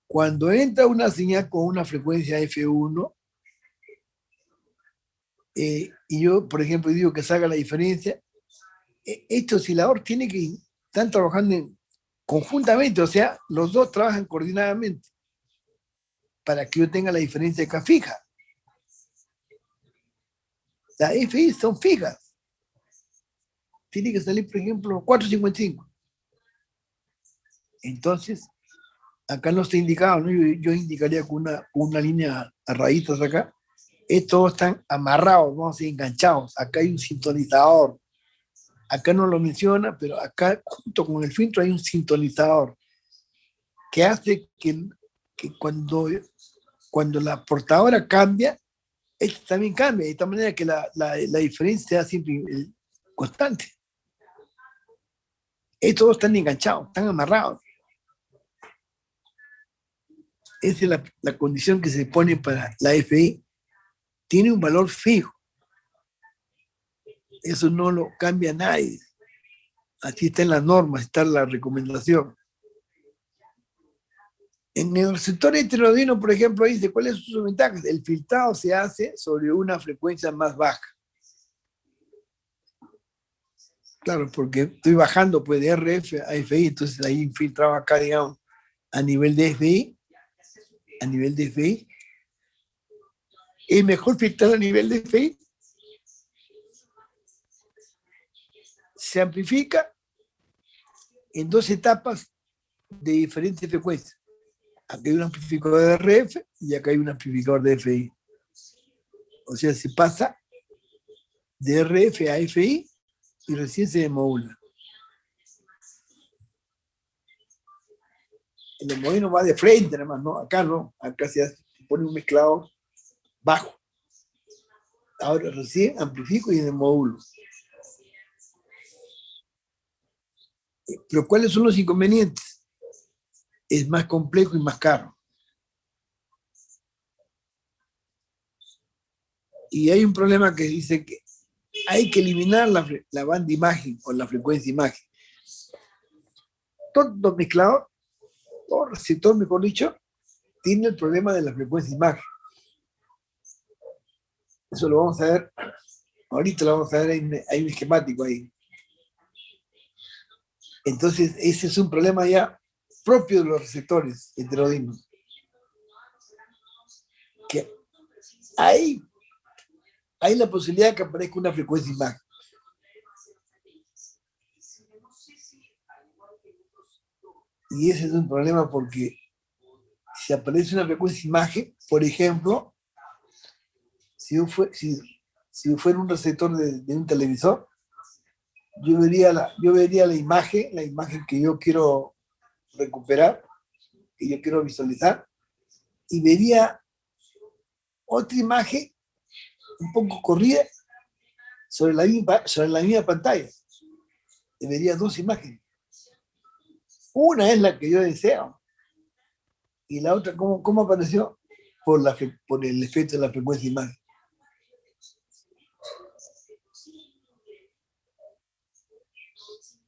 cuando entra una señal con una frecuencia F1, y yo, por ejemplo, digo que salga la diferencia, este oscilador tiene que estar trabajando conjuntamente, o sea, los dos trabajan coordinadamente para que yo tenga la diferencia acá fija. Las FI son fijas. Tiene que salir, por ejemplo, 4.55. Entonces, acá no está indicado, ¿no? Yo indicaría con una línea a rayitas acá. Estos están amarrados, vamos a decir, enganchados. Acá hay un sintonizador. Acá no lo menciona, pero acá junto con el filtro hay un sintonizador que hace que cuando la portadora cambia, esto también cambia, de tal manera que la diferencia sea siempre constante. Estos están enganchados, están amarrados. Esa es la condición que se pone para la FI. Tiene un valor fijo. Eso no lo cambia nadie. Así está en las normas, está en la recomendación. En el receptor heterogeneo, por ejemplo, dice, ¿cuáles son sus ventajas? El filtrado se hace sobre una frecuencia más baja. Claro, porque estoy bajando pues, de RF a FI, entonces ahí filtrado acá, digamos, a nivel de FI, es mejor filtrar a nivel de FI, se amplifica en dos etapas de diferentes frecuencias. Acá hay un amplificador de RF y acá hay un amplificador de FI. O sea, se pasa de RF a FI y recién se modula. El homogéneo va de frente, nada más, ¿no? Acá no, acá se pone un mezclado bajo. Ahora recién amplifico y modulo. Pero ¿cuáles son los inconvenientes? Es más complejo y más caro. Y hay un problema que dice que hay que eliminar la banda imagen o la frecuencia imagen. Todo mezclador, todo receptor, mejor dicho, tiene el problema de la frecuencia imagen. Eso lo vamos a ver, ahorita lo vamos a ver, hay un esquemático ahí. Entonces, ese es un problema ya propio de los receptores heterodinos, que hay la posibilidad de que aparezca una frecuencia imagen. Y ese es un problema porque si aparece una frecuencia imagen, por ejemplo, si yo fuera un receptor de un televisor, yo vería la imagen que yo quiero recuperar, que yo quiero visualizar, y vería otra imagen un poco corrida sobre la misma pantalla. Y vería dos imágenes. Una es la que yo deseo, y la otra, ¿cómo apareció? Por el efecto de la frecuencia imagen.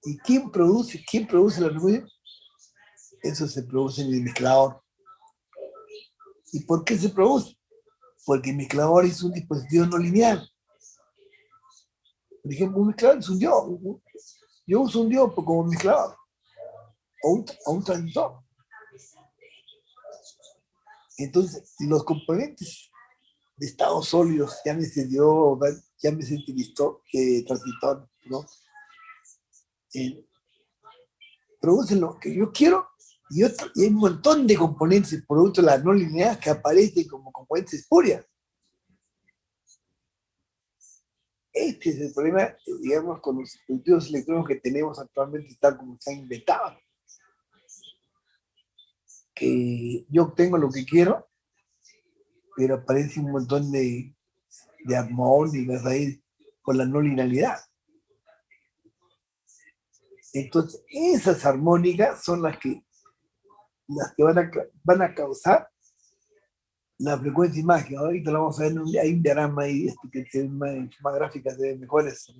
¿Y quién produce la frecuencia? Eso se produce en el mezclador. ¿Y por qué se produce? Porque el mezclador es un dispositivo no lineal. Por ejemplo, un mezclador es un diodo. Yo uso un diodo como mezclador o un transistor. Entonces, los componentes de estados sólidos, llámese diodo, llámese transistor, ¿no? Producen lo que yo quiero y hay un montón de componentes producto de la no linealidad que aparecen como componentes espurias. Este es el problema, digamos, con los dispositivos electrónicos que tenemos actualmente, tal como se han inventado. Que yo obtengo lo que quiero, pero aparece un montón de armónicas ahí por la no linealidad. Entonces, esas armónicas son las que van a causar la frecuencia imagen. Ahorita lo vamos a ver, hay un diagrama ahí que se ve más gráficas, se ven mejores.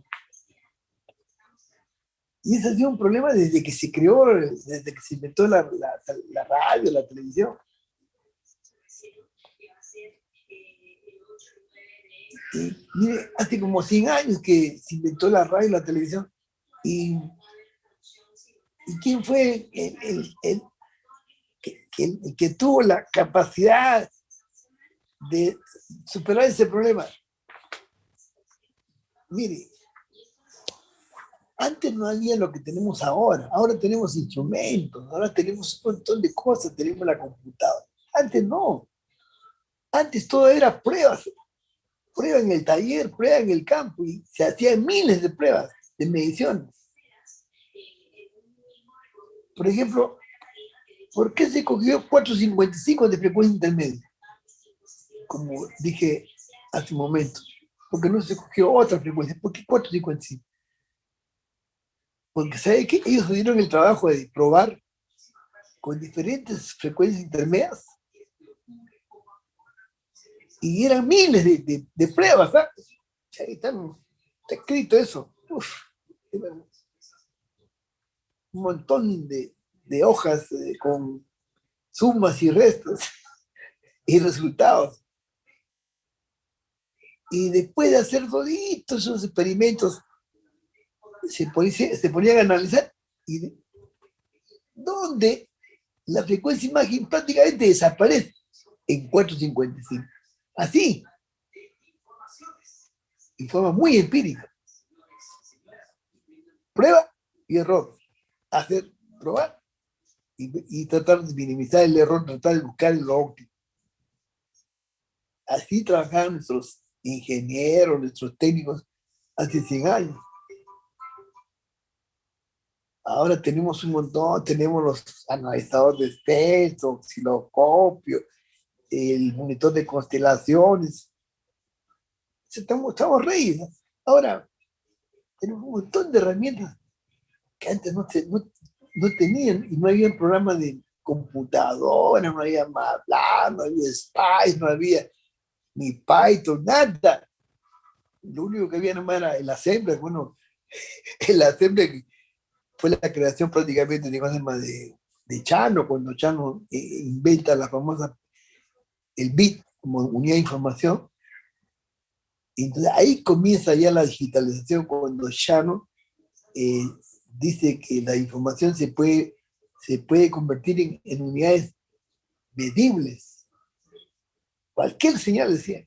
Y ese ha sido un problema desde que se creó, desde que se inventó la radio, la televisión. Y mire, hace como 100 años que se inventó la radio y la televisión. ¿Y quién fue el que tuvo la capacidad de superar ese problema? Mire, antes no había lo que tenemos ahora. Ahora tenemos instrumentos, ahora tenemos un montón de cosas, tenemos la computadora. Antes no. Antes todo era pruebas. Prueba en el taller, prueba en el campo, y se hacían miles de pruebas, de mediciones. Por ejemplo, ¿por qué se cogió 455 de frecuencia intermedia? Como dije hace un momento. Porque no se cogió otra frecuencia. ¿Por qué 455? Porque ¿sabe qué? Ellos dieron el trabajo de probar con diferentes frecuencias intermedias y eran miles de pruebas. ¿Ah? Ahí está escrito eso. Uf, un montón de hojas con sumas y restos y resultados. Y después de hacer toditos esos experimentos, se ponían a analizar y donde la frecuencia imagen prácticamente desaparece en 455. Así, en forma muy empírica. Prueba y error. Hacer, probar y tratar de minimizar el error, tratar de buscar lo óptimo. Así trabajaban nuestros ingenieros, nuestros técnicos hace 100 años. Ahora tenemos un montón, tenemos los analizadores de espectro, osciloscopio, el monitor de constelaciones. Estamos reyes, ¿no? Ahora tenemos un montón de herramientas que antes no tenían, y no había programas de computadora, no había MATLAB, no había Spice, no había ni Python, nada. Lo único que había nomás era el Assembler. Bueno, el Assembler fue la creación prácticamente de Chano, cuando Chano inventa la famosa, el bit como unidad de información. Entonces ahí comienza ya la digitalización cuando Shannon eh, dice que la información se puede convertir en unidades medibles. Cualquier señal decía.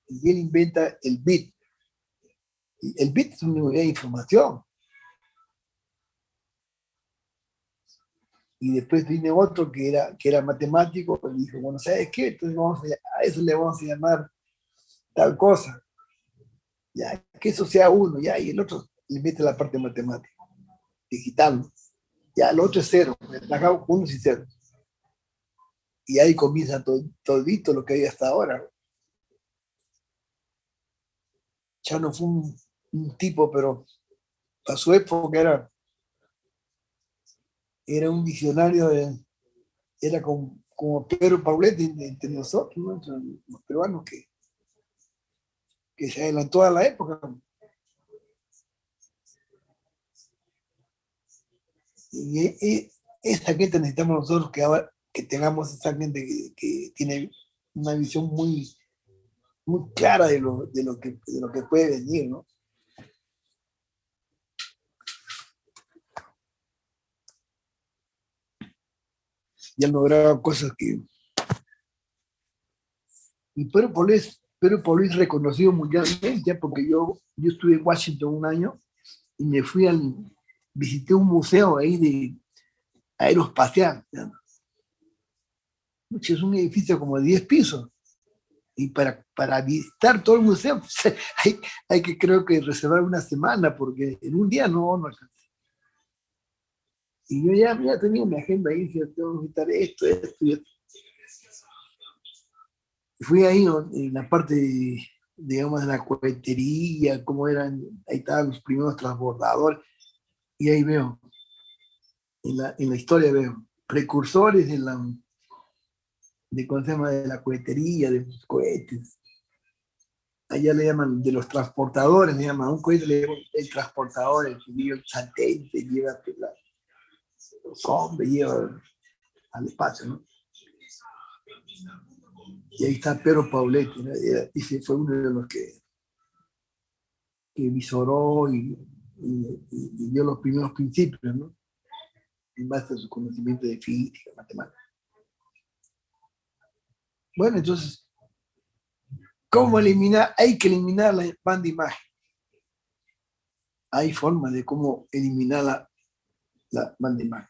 Y él inventa el bit. El bit es una unidad de información. Y después viene otro que era matemático, y dijo, bueno, ¿sabes qué? Entonces a eso le vamos a llamar tal cosa. Ya, que eso sea uno, ya, y el otro le mete la parte matemática, digital. Ya, el otro es cero, bajamos unos y ceros. Y ahí comienza todito lo que hay hasta ahora. Ya no fue un tipo, pero a su época era un visionario, era como Pedro Paulet entre nosotros, ¿no? Entre los peruanos que se adelantó a la época. Y esa gente necesitamos nosotros que tengamos esa gente que tiene una visión muy clara de lo que puede venir, ¿no? Y han logrado cosas que... Y Pedro Paulo es reconocido mundialmente, porque yo estuve en Washington un año y visité un museo ahí de aeroespacial. ¿Ya? Es un edificio como de 10 pisos. Y para visitar todo el museo, pues, hay que creo que reservar una semana, porque en un día no alcanza. Y yo ya tenía mi agenda ahí, decía, tengo que visitar esto y esto. Y fui ahí en la parte, digamos, de la cohetería, cómo eran, ahí estaban los primeros transbordadores, y ahí veo, en la historia veo, precursores ¿cómo se llama? De la cohetería, de los cohetes. Allá le llaman, de los transportadores, le llaman, a un cohete le llaman el transportador, el que lleva el satélite, lleva los hombres, lleva al espacio, ¿no? Y ahí está Pedro Pauletti, ¿no? Ese fue uno de los que visoró y dio los primeros principios, ¿no? En base a su conocimiento de física, matemática. Bueno, entonces, ¿cómo eliminar? Hay que eliminar la banda imagen. Hay formas de cómo eliminar la banda imagen.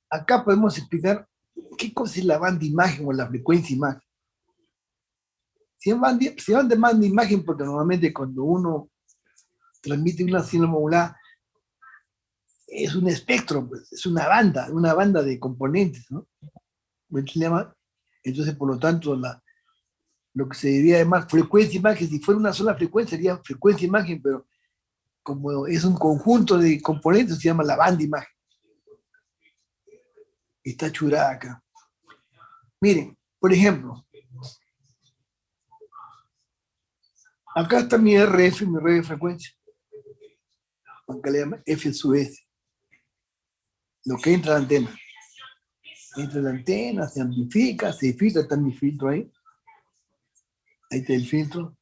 Acá podemos explicar qué cosa es la banda imagen o la frecuencia imagen. Si van de banda imagen, porque normalmente cuando uno transmite una señal modular, es un espectro, pues, es una banda de componentes, ¿no? Entonces, por lo tanto, lo que se diría llamar frecuencia imagen, si fuera una sola frecuencia, sería frecuencia imagen, pero como es un conjunto de componentes, se llama la banda imagen. Está churada acá. Miren, por ejemplo, acá está mi RF, mi red de frecuencia, aunque le llama F sub S, lo que entra a la antena. Entra a la antena, se amplifica, se filtra, está mi filtro ahí. Ahí está el filtro.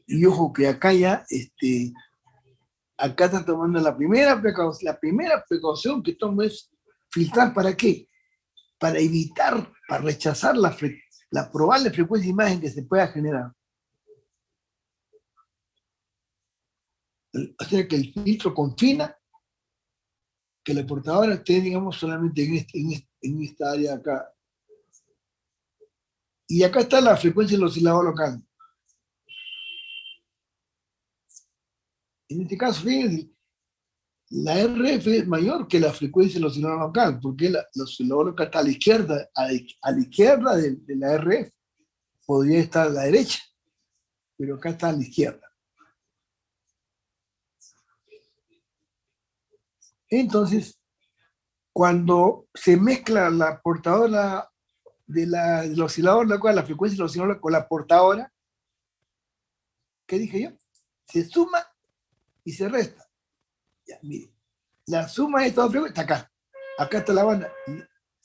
Y ojo que acá ya, acá está tomando la primera precaución que tomo es filtrar. ¿Para qué? Para evitar, para rechazar la probable frecuencia de imagen que se pueda generar. O sea que el filtro confina que la portadora esté, digamos, solamente en esta área acá. Y acá está la frecuencia del oscilador local. En este caso, fíjense, la RF es mayor que la frecuencia del oscilador local, porque el oscilador local está a la izquierda, a la izquierda de la RF. Podría estar a la derecha, pero acá está a la izquierda. Entonces, cuando se mezcla la portadora del oscilador local, la frecuencia del oscilador con la portadora, ¿qué dije yo? Se suma y se resta. Ya, mire, la suma de estas dos frecuencias está acá. Acá está la banda.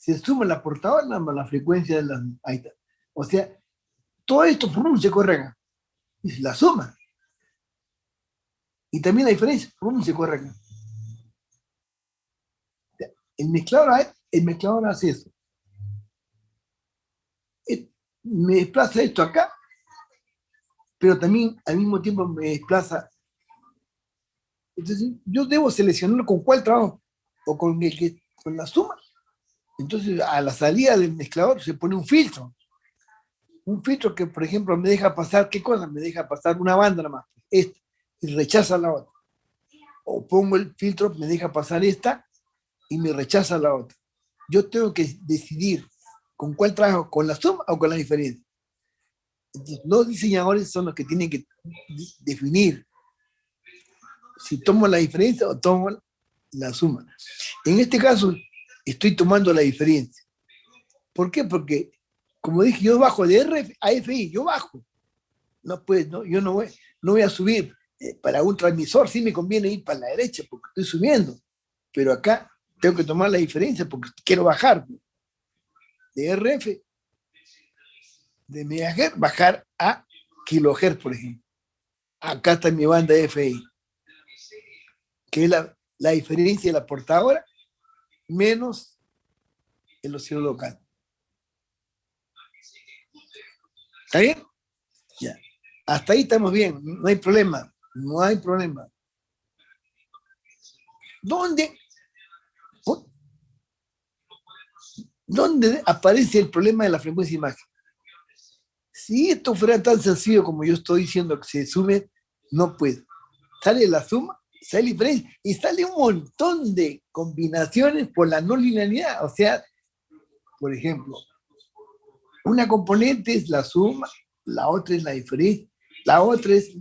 se suma la portadora más la frecuencia de las... Ahí está. O sea, todo esto se corre acá. Es la suma. Y también la diferencia, se corre acá. El mezclador hace eso. Me desplaza esto acá, pero también al mismo tiempo me desplaza. Entonces, yo debo seleccionar con cuál trabajo, o con la suma. Entonces, a la salida del mezclador se pone un filtro. Un filtro que, por ejemplo, me deja pasar, ¿qué cosa? Me deja pasar una banda nada más, esta, y rechaza la otra. O pongo el filtro, me deja pasar esta y me rechaza la otra. Yo tengo que decidir con cuál trabajo, con la suma o con la diferencia. Entonces, los diseñadores son los que tienen que definir si tomo la diferencia o tomo la suma. En este caso, estoy tomando la diferencia. ¿Por qué? Porque, como dije, yo bajo de RF a FI, yo bajo. No, pues, no, yo no voy a subir. Para un transmisor sí me conviene ir para la derecha porque estoy subiendo. Pero acá tengo que tomar la diferencia porque quiero bajar. De RF, de megahertz, bajar a kilohertz, por ejemplo. Acá está mi banda FI, que es la diferencia de la portadora menos el oscillador local. ¿Está bien? Ya. Hasta ahí estamos bien, no hay problema, no hay problema. ¿Dónde aparece el problema de la frecuencia de imagen? Si esto fuera tan sencillo como yo estoy diciendo que se sume, no puede. Sale la suma, sale la diferencia y sale un montón de combinaciones por la no linealidad. O sea, por ejemplo, una componente es la suma, la otra es la diferencia, la otra es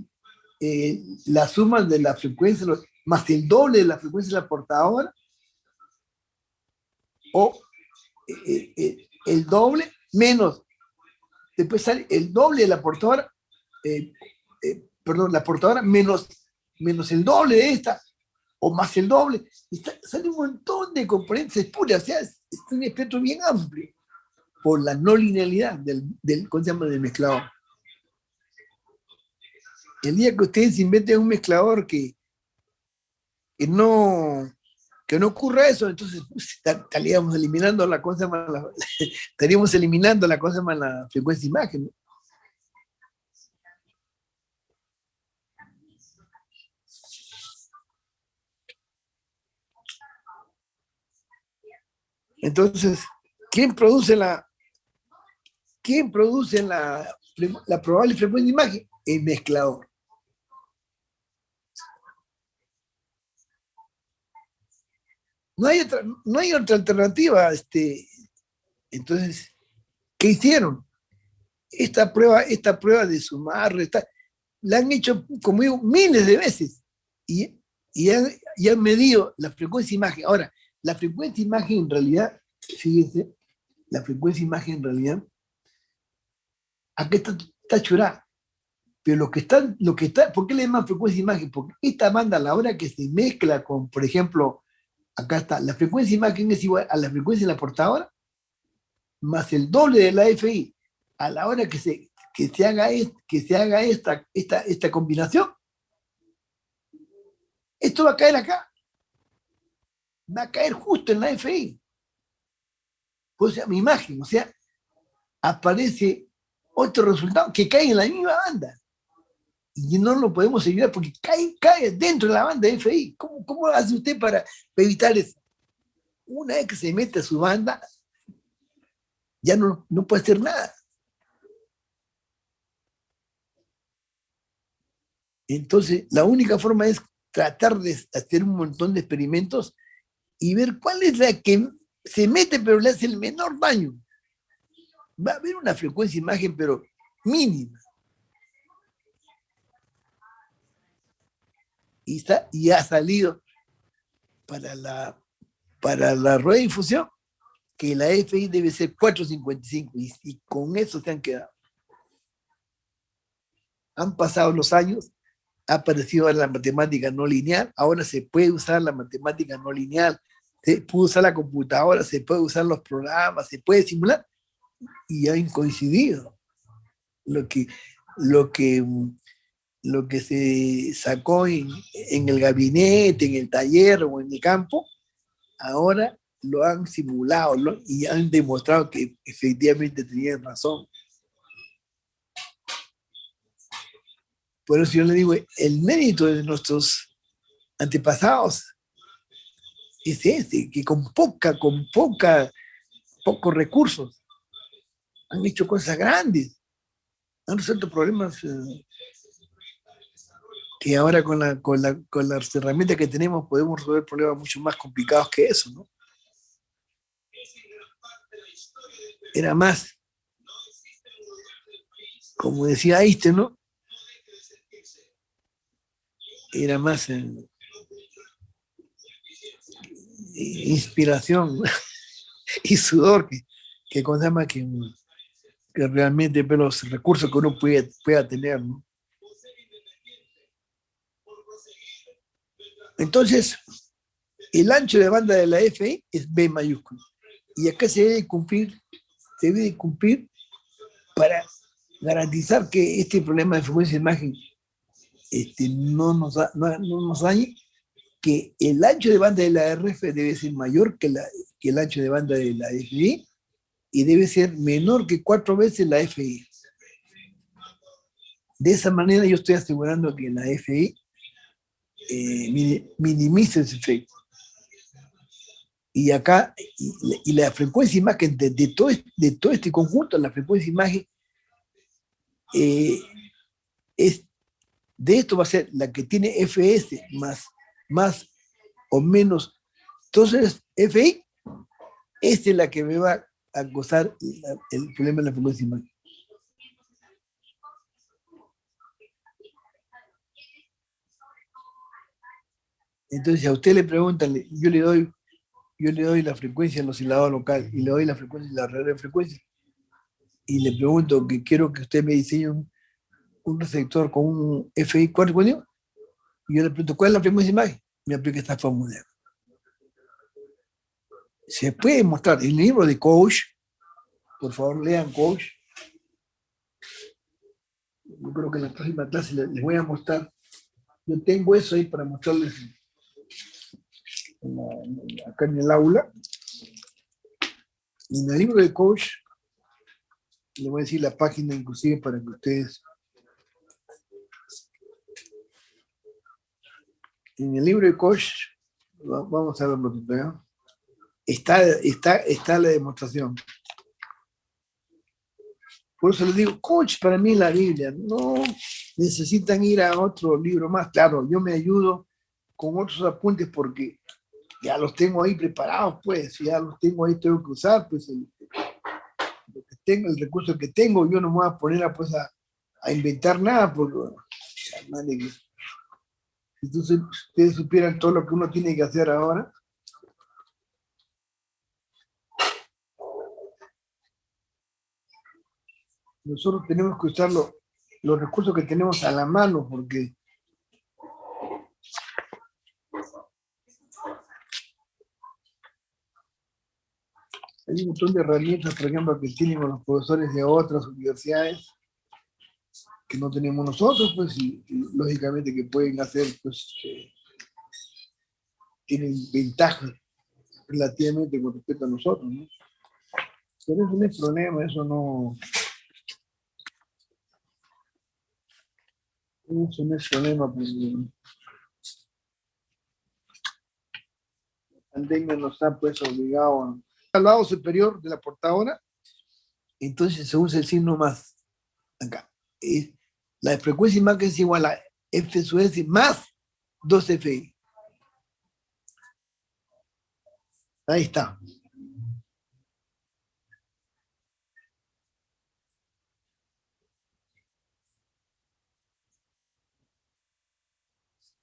la suma de la frecuencia más el doble de la frecuencia de la portadora o el doble menos, después sale el doble de la portadora, perdón, la portadora menos el doble de esta o más el doble, y sale un montón de componentes puras, o sea, es un espectro bien amplio por la no linealidad ¿cómo se llama? Del mezclador. El día que ustedes inventen un mezclador que no ocurra eso, entonces estaríamos eliminando la cosa más, estaríamos eliminando la cosa más la frecuencia de imagen, ¿no? Entonces, ¿quién produce la probable frecuencia de imagen? El mezclador. No hay otra alternativa. Entonces, ¿qué hicieron? Esta prueba de sumar, restar, la han hecho, como digo, miles de veces y han medido la frecuencia de imagen. Ahora, la frecuencia de imagen en realidad, fíjense, la frecuencia de imagen en realidad, aquí está churá. Pero lo que está, ¿por qué le llaman frecuencia de imagen? Porque esta banda, a la hora que se mezcla con, por ejemplo, acá está, la frecuencia de imagen es igual a la frecuencia de la portadora más el doble de la FI. A la hora que se haga esta combinación, esto va a caer acá. Va a caer justo en la FI. O sea, mi imagen, o sea, aparece otro resultado que cae en la misma banda. Y no lo podemos evitar porque cae dentro de la banda FI. ¿Cómo hace usted para evitar eso? Una vez que se mete a su banda, ya no puede hacer nada. Entonces, la única forma es tratar de hacer un montón de experimentos y ver cuál es la que se mete pero le hace el menor daño. Va a haber una frecuencia de imagen, pero mínima. Y ha salido para la rueda de difusión que la FI debe ser 455 y con eso se han quedado. Han pasado los años, ha aparecido la matemática no lineal, ahora se puede usar la matemática no lineal Se puede usar la computadora, se puede usar los programas, se puede simular, y han coincidido. Lo que, lo que, lo que se sacó en el gabinete, en el taller o en el campo, ahora lo han simulado, ¿no? Y han demostrado que efectivamente tenían razón. Por eso yo le digo, el mérito de nuestros antepasados es ese, que pocos recursos han hecho cosas grandes, han resuelto problemas que ahora con las herramientas que tenemos podemos resolver problemas mucho más complicados que eso, ¿no? Era más, como decía Einstein, ¿no? Era más inspiración y sudor que, que realmente pero los recursos que uno pueda tener, ¿no? Entonces, el ancho de banda de la FI es B mayúsculo. Y acá se debe cumplir para garantizar que este problema de frecuencia de imagen no nos dañe, que el ancho de banda de la RF debe ser mayor que el ancho de banda de la FI y debe ser menor que 4 veces la FI. De esa manera yo estoy asegurando que la FI minimice ese efecto. Y acá, y la frecuencia de imagen de todo este conjunto, la frecuencia de imagen es, de esto va a ser la que tiene FS más o menos. Entonces, FI, esta es la que me va a causar el problema de la frecuencia de imagen. Entonces, si a usted le preguntan, yo le doy la frecuencia en oscilador local y le doy la frecuencia en la red de frecuencia y le pregunto que quiero que usted me diseñe un receptor con un FI 4 y yo le pregunto cuál es la frecuencia de imagen, me aplica esta fórmula. Se puede mostrar en el libro de Coach, por favor lean Coach. Yo creo que en la próxima clase les voy a mostrar. Yo tengo eso ahí para mostrarles acá en el aula. Y en el libro de Coach, le voy a decir la página inclusive para que ustedes... En el libro de Coach, vamos a verlo, ¿no? Está la demostración. Por eso les digo, Coach para mí es la Biblia. No necesitan ir a otro libro más. Claro, yo me ayudo con otros apuntes porque ya los tengo ahí preparados, pues, ya los tengo ahí, tengo que usar, pues, el recurso que tengo, yo no me voy a poner a inventar nada, porque, si ustedes supieran todo lo que uno tiene que hacer ahora, nosotros tenemos que usar los recursos que tenemos a la mano, porque hay un montón de herramientas, por ejemplo, que tienen los profesores de otras universidades que no tenemos nosotros, pues, y lógicamente que pueden hacer, pues, tienen ventajas relativamente con respecto a nosotros, ¿no? Pero eso no es problema, eso no es problema, porque la pandemia nos ha, pues, obligado al lado superior de la portadora, entonces se usa el signo más acá. La frecuencia imagen es igual a F sub S más 2FI. Ahí está.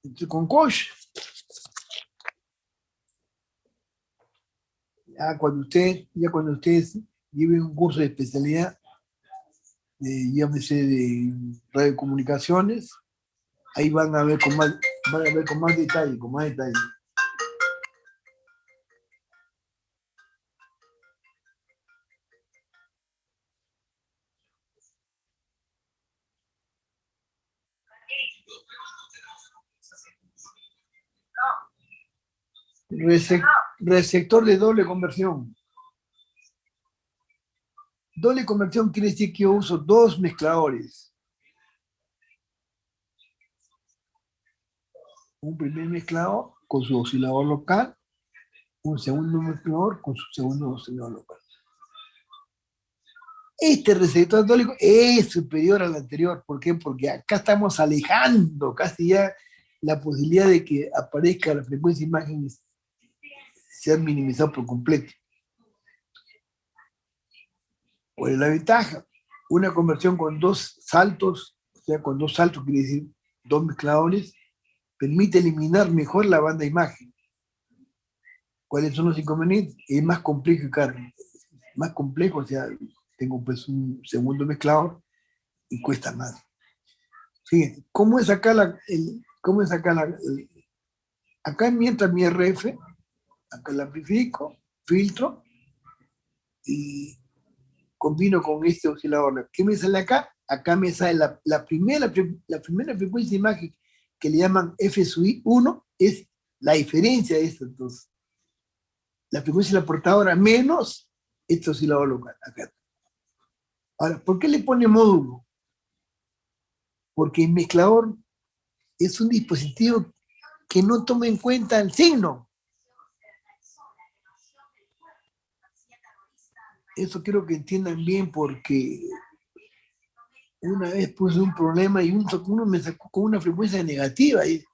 Entonces, con Koch, cuando ustedes lleven un curso de especialidad, llámese de radiocomunicaciones, ahí van a ver con más detalle, Receptor de doble conversión. Doble conversión quiere decir que yo uso dos mezcladores. Un primer mezclador con su oscilador local, un segundo mezclador con su segundo oscilador local. Este receptor católico es superior al anterior. ¿Por qué? Porque acá estamos alejando casi ya la posibilidad de que aparezca la frecuencia de imagen, se ha minimizado por completo. ¿Cuál es la ventaja? Una conversión con dos saltos, o sea, con dos saltos quiere decir dos mezcladores, permite eliminar mejor la banda de imagen. ¿Cuáles son los inconvenientes? Es más complejo, Carmen. Más complejo, o sea, tengo pues un segundo mezclador y cuesta más. Fíjense, ¿cómo es acá acá mientras mi RF, acá la amplifico, filtro y combino con este oscilador. ¿Qué me sale acá? Acá me sale la primera frecuencia de imagen que le llaman F sub I 1, es la diferencia de esto. Entonces, la frecuencia de la portadora menos este oscilador local. Acá. Ahora, ¿por qué le pone módulo? Porque el mezclador es un dispositivo que no toma en cuenta el signo. Eso quiero que entiendan bien, porque una vez puse un problema y uno me sacó con una frecuencia negativa. Y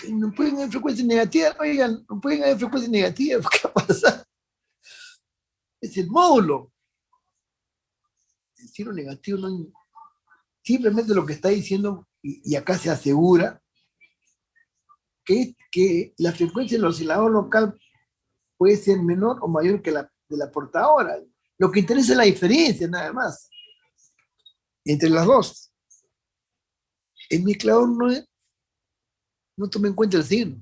no pueden haber frecuencias negativas, oigan, no pueden haber frecuencias negativas. ¿Qué pasa? Es el módulo. El signo negativo no, simplemente lo que está diciendo, y acá se asegura, que la frecuencia del oscilador local puede ser menor o mayor que la de la portadora. Lo que interesa es la diferencia, nada más, entre las dos. El mezclador no toma en cuenta el signo.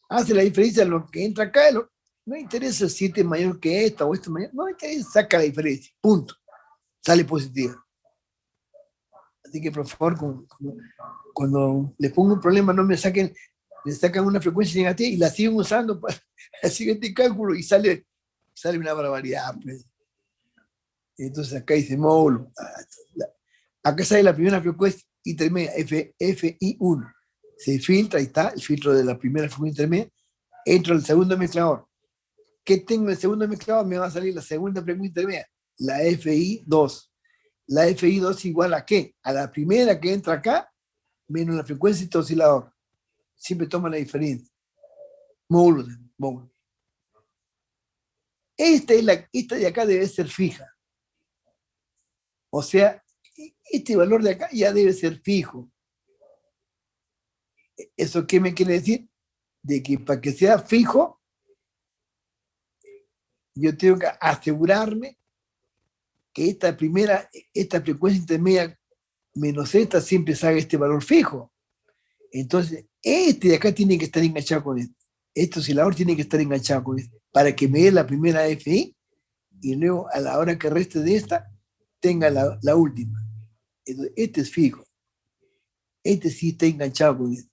Hace la diferencia lo que entra acá. No interesa si este es mayor que esta o esta mayor. No interesa, saca la diferencia. Punto. Sale positiva. Así que, por favor, cuando les pongo un problema, no me saquen, le sacan una frecuencia negativa y la siguen usando para el siguiente cálculo y sale una barbaridad. Pues. Entonces acá dice módulo. Acá sale la primera frecuencia intermedia, FI1. Se filtra, ahí está, el filtro de la primera frecuencia intermedia. Entro al segundo mezclador. ¿Qué tengo en el segundo mezclador? Me va a salir la segunda frecuencia intermedia, la FI2. La FI2 igual a ¿qué? A la primera que entra acá, menos la frecuencia de este oscilador. Siempre toma la diferencia. Módulo. Esta de acá debe ser fija. O sea, este valor de acá ya debe ser fijo. ¿Eso qué me quiere decir? De que para que sea fijo, yo tengo que asegurarme que esta frecuencia intermedia menos esta siempre salga este valor fijo. Entonces, este de acá tiene que estar enganchado con este. Este oscilador tiene que estar enganchado con este, para que me dé la primera FI y luego a la hora que reste de esta, tenga la última. Entonces, este es fijo. Este sí está enganchado con este.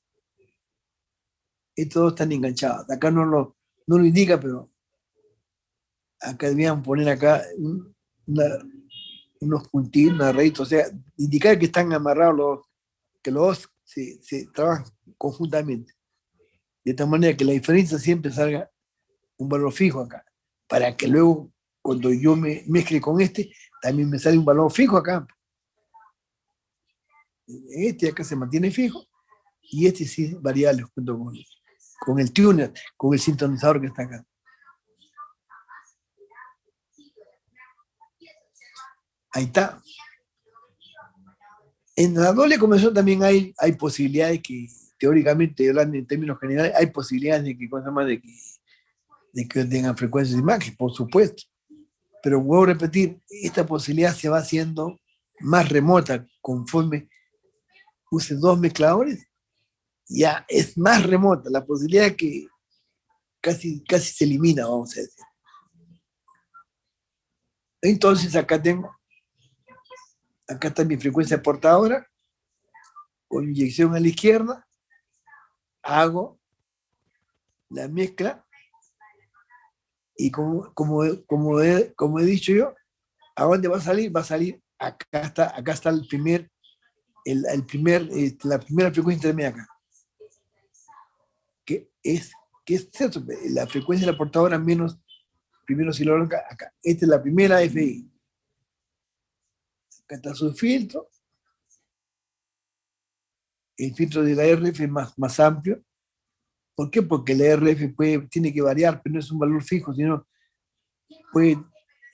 Estos dos están enganchados. Acá no lo indica, pero acá debían poner acá unos puntitos, una raíz, o sea, indicar que están amarrados que los dos se trabajan conjuntamente. De tal manera que la diferencia siempre salga un valor fijo acá, para que luego, cuando yo me mezcle con este, también me sale un valor fijo acá. Este acá se mantiene fijo, y este sí es variable junto con el tuner, con el sintonizador que está acá. Ahí está. En la doble conversión también hay posibilidades que, teóricamente, hablando en términos generales, hay posibilidades de que, de que tengan frecuencias de imagen, por supuesto. Pero vuelvo a repetir, esta posibilidad se va haciendo más remota conforme use dos mezcladores, ya es más remota, la posibilidad que casi se elimina, vamos a decir. Entonces acá tengo Acá está mi frecuencia portadora, con inyección a la izquierda, hago la mezcla y como he dicho yo, ¿a dónde va a salir? Va a salir, acá está la primera frecuencia intermedia acá, que es, que es cierto, la frecuencia de la portadora menos primero oscilador acá. Esta es la primera FI. Acá está su filtro. El filtro de la RF es más amplio. ¿Por qué? Porque la RF tiene que variar, pero no es un valor fijo, sino puede,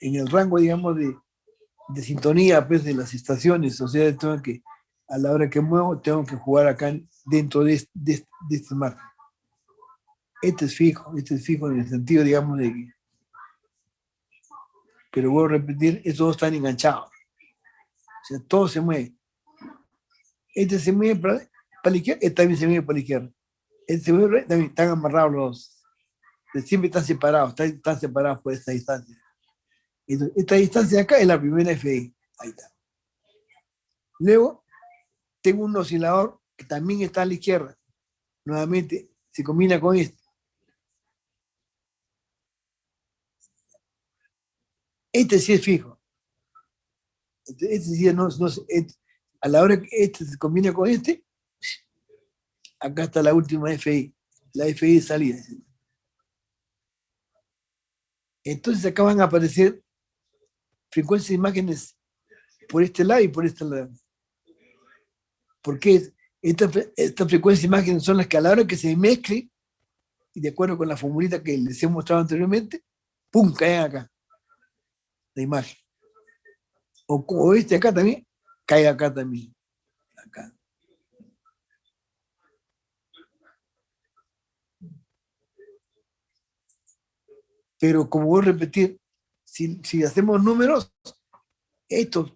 en el rango, digamos, de sintonía pues, de las estaciones. O sea, tengo que, a la hora que muevo, tengo que jugar acá dentro de este margen. Este es fijo en el sentido, digamos, de que, pero voy a repetir, estos dos están enganchados. O sea, todo se mueve. Este se mueve para la izquierda, este también se mueve para la izquierda. Este se mueve, también están amarrados los dos. Siempre están separados por esta distancia. Entonces, esta distancia de acá es la primera FI. Ahí está. Luego, tengo un oscilador que también está a la izquierda. Nuevamente, se combina con este. Este sí es fijo. Este sí no, a la hora que este se combina con este, acá está la última FI. La FI de salida. Entonces acá van a aparecer frecuencias de imágenes por este lado y por este lado. Porque esta frecuencia de imágenes son las que a la hora que se mezcle, y de acuerdo con la formulita que les he mostrado anteriormente, ¡pum!, caen acá, la imagen. O este acá también, cae acá también. Acá. Pero como voy a repetir, si hacemos números, estos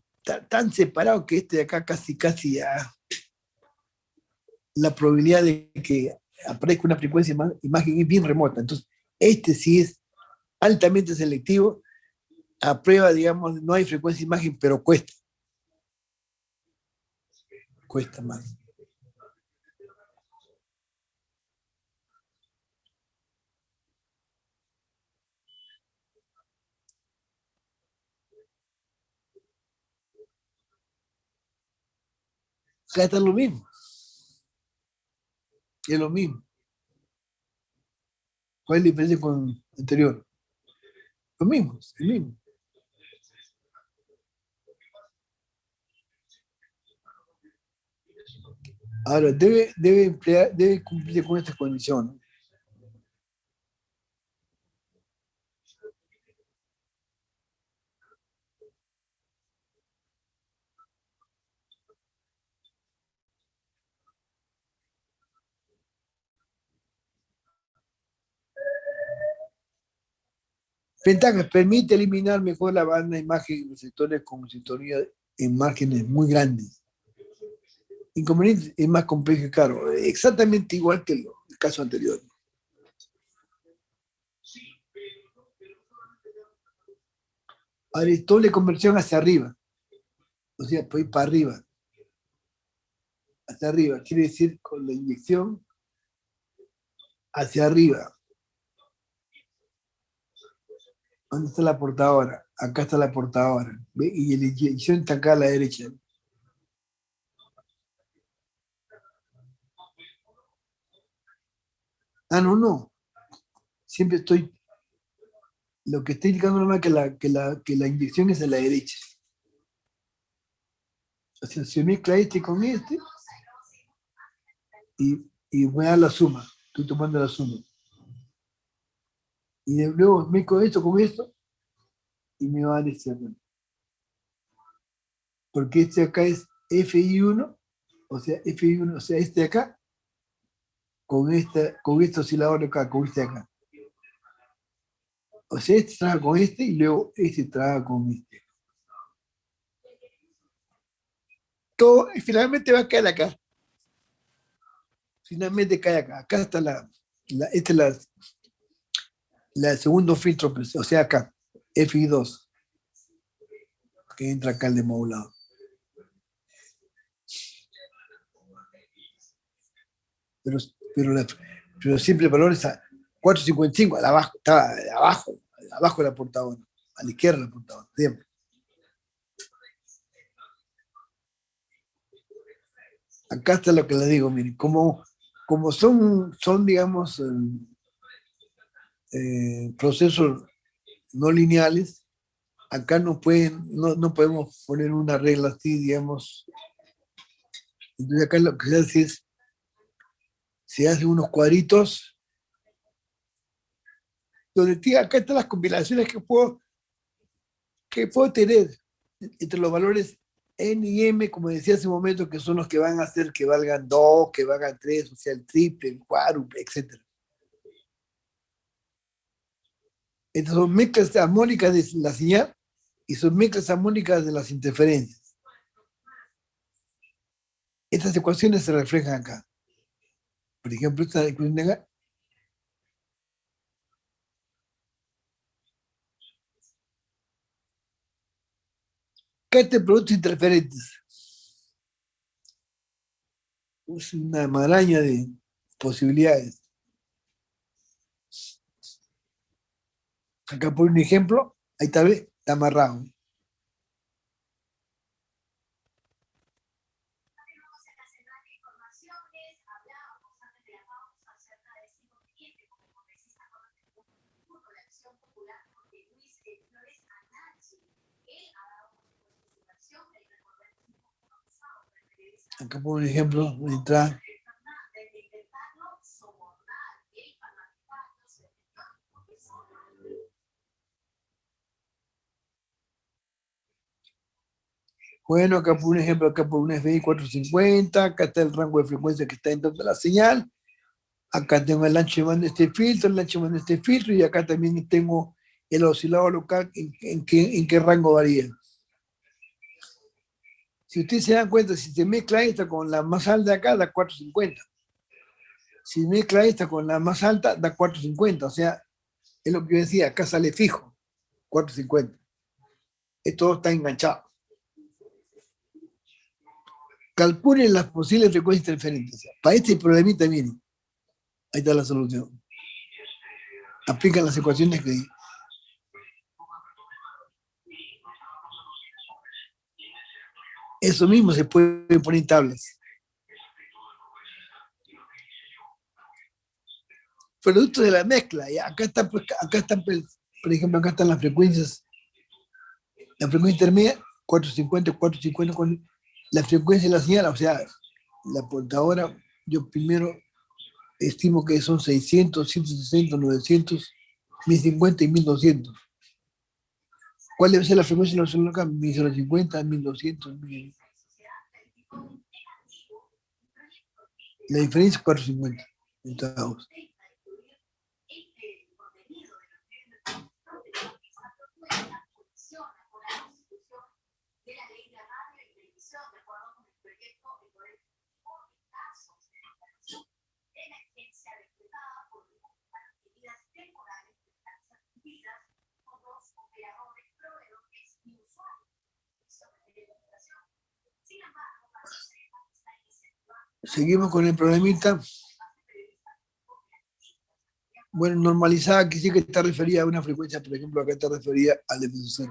tan separados que este de acá casi ya, la probabilidad de que aparezca una frecuencia de imagen es bien remota. Entonces, este sí es altamente selectivo, a prueba, digamos, no hay frecuencia de imagen, pero cuesta más. Acá está lo mismo, es lo mismo. ¿Cuál es la diferencia con el anterior? Lo mismo, es lo mismo. Ahora, debe cumplir con estas condiciones. Ventajas: permite eliminar mejor la banda de imagen en receptores con sintonía en márgenes muy grandes. Inconveniente: es más complejo y caro. Exactamente igual que el caso anterior. Ahora, es doble conversión hacia arriba. O sea, puede ir para arriba. Hacia arriba. Quiere decir con la inyección hacia arriba. ¿Dónde está la portadora? Acá está la portadora. ¿Ve? Y la inyección está acá a la derecha. Ah, no. Siempre estoy. Lo que estoy indicando nomás es que la inyección es a la derecha. O sea, se mezcla este con este y voy a dar la suma. Estoy tomando la suma. Y luego mezclo esto con esto y me va a dar este acá. Porque este acá es FI1, o sea, FI1, o sea, este de acá, con este oscilador de acá, con este de acá. O sea, este trabaja con este y luego este trabaja con este. Todo, y finalmente va a caer acá. Finalmente cae acá. Acá está este es la segundo filtro, o sea, acá, FI2, que entra acá el demodulado. pero, pero, pero siempre el valor es a 4.55, abajo, estaba abajo de la portadora, a la izquierda de la portadora, siempre. Acá está lo que les digo, miren, como son digamos, procesos no lineales, acá no podemos poner una regla así, digamos. Entonces acá lo que se hace es, se hacen unos cuadritos, donde acá están las combinaciones que puedo tener entre los valores N y M, como decía hace un momento, que son los que van a hacer que valgan 2, que valgan 3, o sea, el triple, el cuádruple, etc. Estas son mezclas armónicas de la señal y son mezclas armónicas de las interferencias. Estas ecuaciones se reflejan acá. Por ejemplo, esta ecuación de acá. Acá este producto interferentes. Es una maraña de posibilidades. Acá por un ejemplo, ahí está, ¿ves? Está amarrado. Acá por un ejemplo, entra. Bueno, acá por un ejemplo, acá por un FBI 450, acá está el rango de frecuencia que está dentro de la señal, acá tengo el ancho de banda de este filtro, el ancho de banda de este filtro, y acá también tengo el oscilador local en qué rango varía. Si ustedes se dan cuenta, si se mezcla esta con la más alta de acá, da 450. Si mezcla esta con la más alta, da 450. O sea, es lo que yo decía, acá sale fijo, 450. Esto está enganchado. Calculen las posibles frecuencias interferentes. O sea, para este problemita, miren, ahí está la solución. Aplican las ecuaciones que di. Eso mismo se puede poner en tablas. Producto de la mezcla. Y acá están, por ejemplo, acá están las frecuencias. La frecuencia intermedia, 450, 450, la frecuencia de la señal, o sea, la portadora, yo primero estimo que son 600, 160, 900, 1050 y 1200. ¿Cuál debe ser la frecuencia de la señal acá? 1050, 1200, 1000. La diferencia es 450. Entonces, seguimos con el problemita. Bueno, normalizada que sí que está referida a una frecuencia, por ejemplo, acá está referida al FSUI.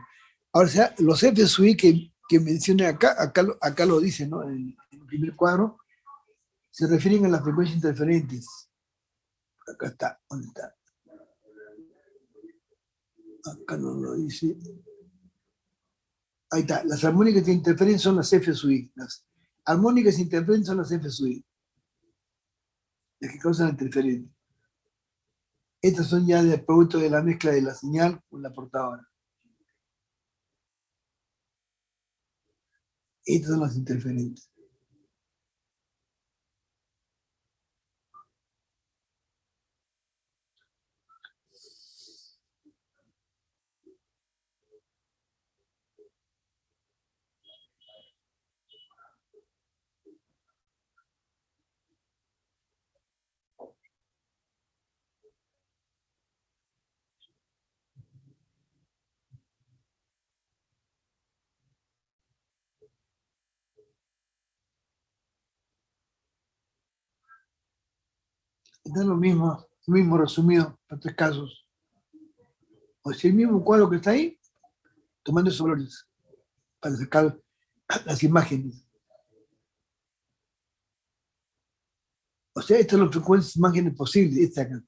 Ahora, o sea, los FSUI que mencioné acá lo dicen, ¿no? En el primer cuadro, se refieren a las frecuencias interferentes. Acá está, ¿dónde está? Acá no lo dice. Ahí está, las armónicas que interfieren son las FSUI. Las armónicas interferentes son las FSUI, las que causan la interferencia. Estas son ya del producto de la mezcla de la señal con la portadora. Estas son las interferentes. Está lo mismo resumido para tres casos. O sea, el mismo cuadro que está ahí, tomando esos valores para sacar las imágenes. O sea, estas son las frecuencias imágenes posibles. Esta acá.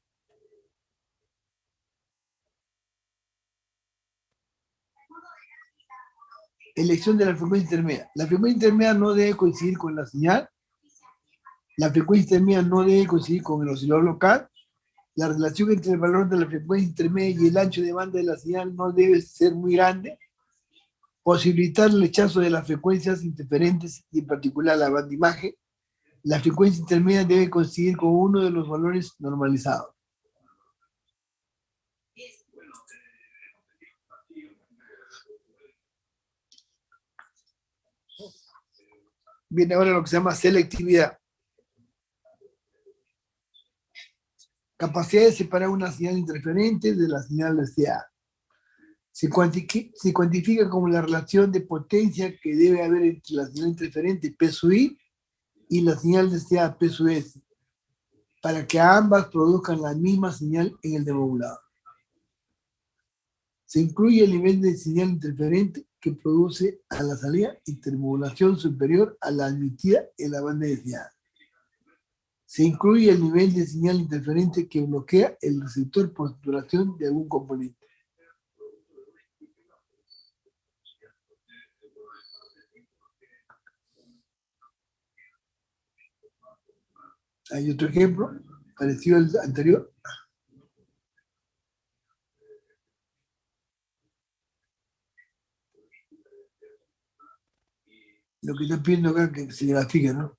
Elección de la frecuencia intermedia. La frecuencia intermedia no debe coincidir con la señal. La frecuencia intermedia no debe coincidir con el oscilador local. La relación entre el valor de la frecuencia intermedia y el ancho de banda de la señal no debe ser muy grande. Posibilitar el rechazo de las frecuencias interferentes y en particular la banda imagen. La frecuencia intermedia debe coincidir con uno de los valores normalizados. Viene ahora lo que se llama selectividad. Capacidad de separar una señal interferente de la señal deseada. Se cuantifica como la relación de potencia que debe haber entre la señal interferente P sub I y la señal deseada P sub S, para que ambas produzcan la misma señal en el demodulador. Se incluye el nivel de señal interferente que produce a la salida intermodulación superior a la admitida en la banda deseada. Se incluye el nivel de señal interferente que bloquea el receptor por saturación de algún componente. Hay otro ejemplo, parecido al anterior. Lo que estoy pidiendo acá que se grafique, ¿no?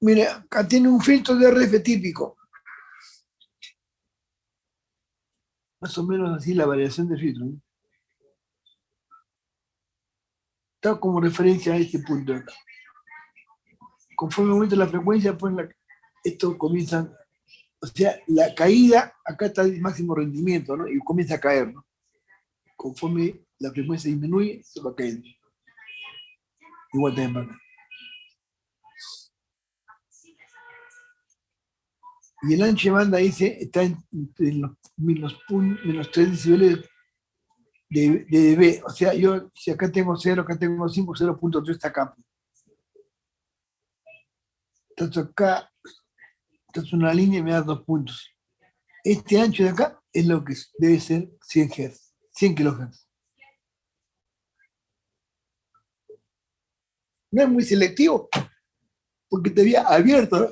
Mire, acá tiene un filtro de RF típico. Más o menos así la variación de filtro, ¿no? Está como referencia a este punto acá. Conforme aumenta la frecuencia, pues esto comienza, o sea, la caída, acá está el máximo rendimiento, ¿no? Y comienza a caer, ¿no? Conforme la frecuencia disminuye, se va cayendo. Igual también para acá. Y el ancho de banda dice, está entre los menos 3 decibeles de dB. O sea, yo, si acá tengo 0, acá tengo 5, 0.3 está acá. Entonces acá, entonces una línea me da 2 puntos. Este ancho de acá es lo que debe ser 100 Hz, 100 kHz. No es muy selectivo, porque te había abierto, ¿no?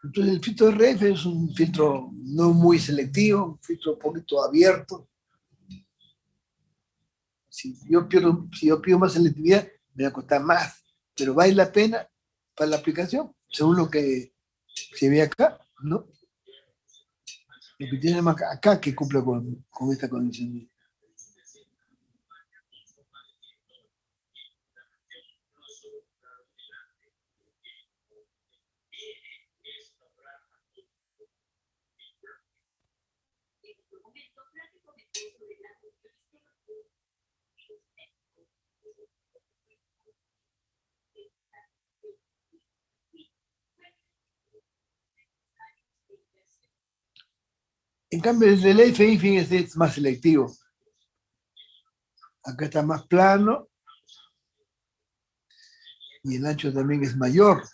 Entonces el filtro RF es un filtro no muy selectivo, un filtro un poquito abierto. Si yo pido más selectividad, me va a costar más, pero vale la pena para la aplicación, según lo que se ve acá, ¿no? Lo que tiene más acá que cumple con esta condición. En cambio, el del FI, fíjense, es más selectivo. Acá está más plano y el ancho también es mayor.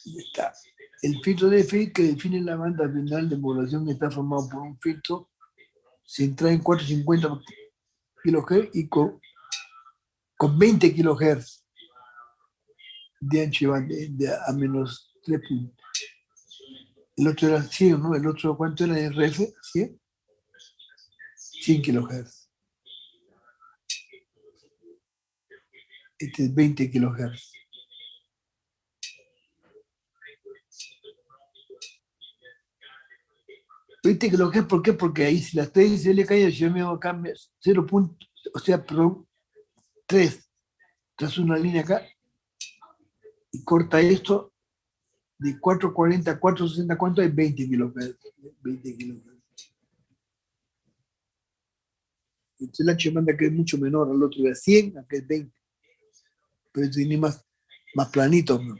Y está. El filtro de FI que define la banda final de modulación está formado por un filtro central en 450 kHz y con 20 kHz de ancho a menos 3 puntos. El otro era 100, ¿no? El otro, ¿cuánto era de RF? 100, 100 kHz. Este es 20 kHz. ¿Viste que lo que es? ¿Por qué? Porque ahí si las 3 se le cae, yo me hago cambio 0 puntos, o sea, perdón, 3, tras una línea acá y corta esto de 440 a 460, ¿cuánto es? 20 kilómetros. 20 kilómetros. Entonces el ancho de banda que es mucho menor al otro de 100, acá es 20. Pero tiene más planito, ¿no?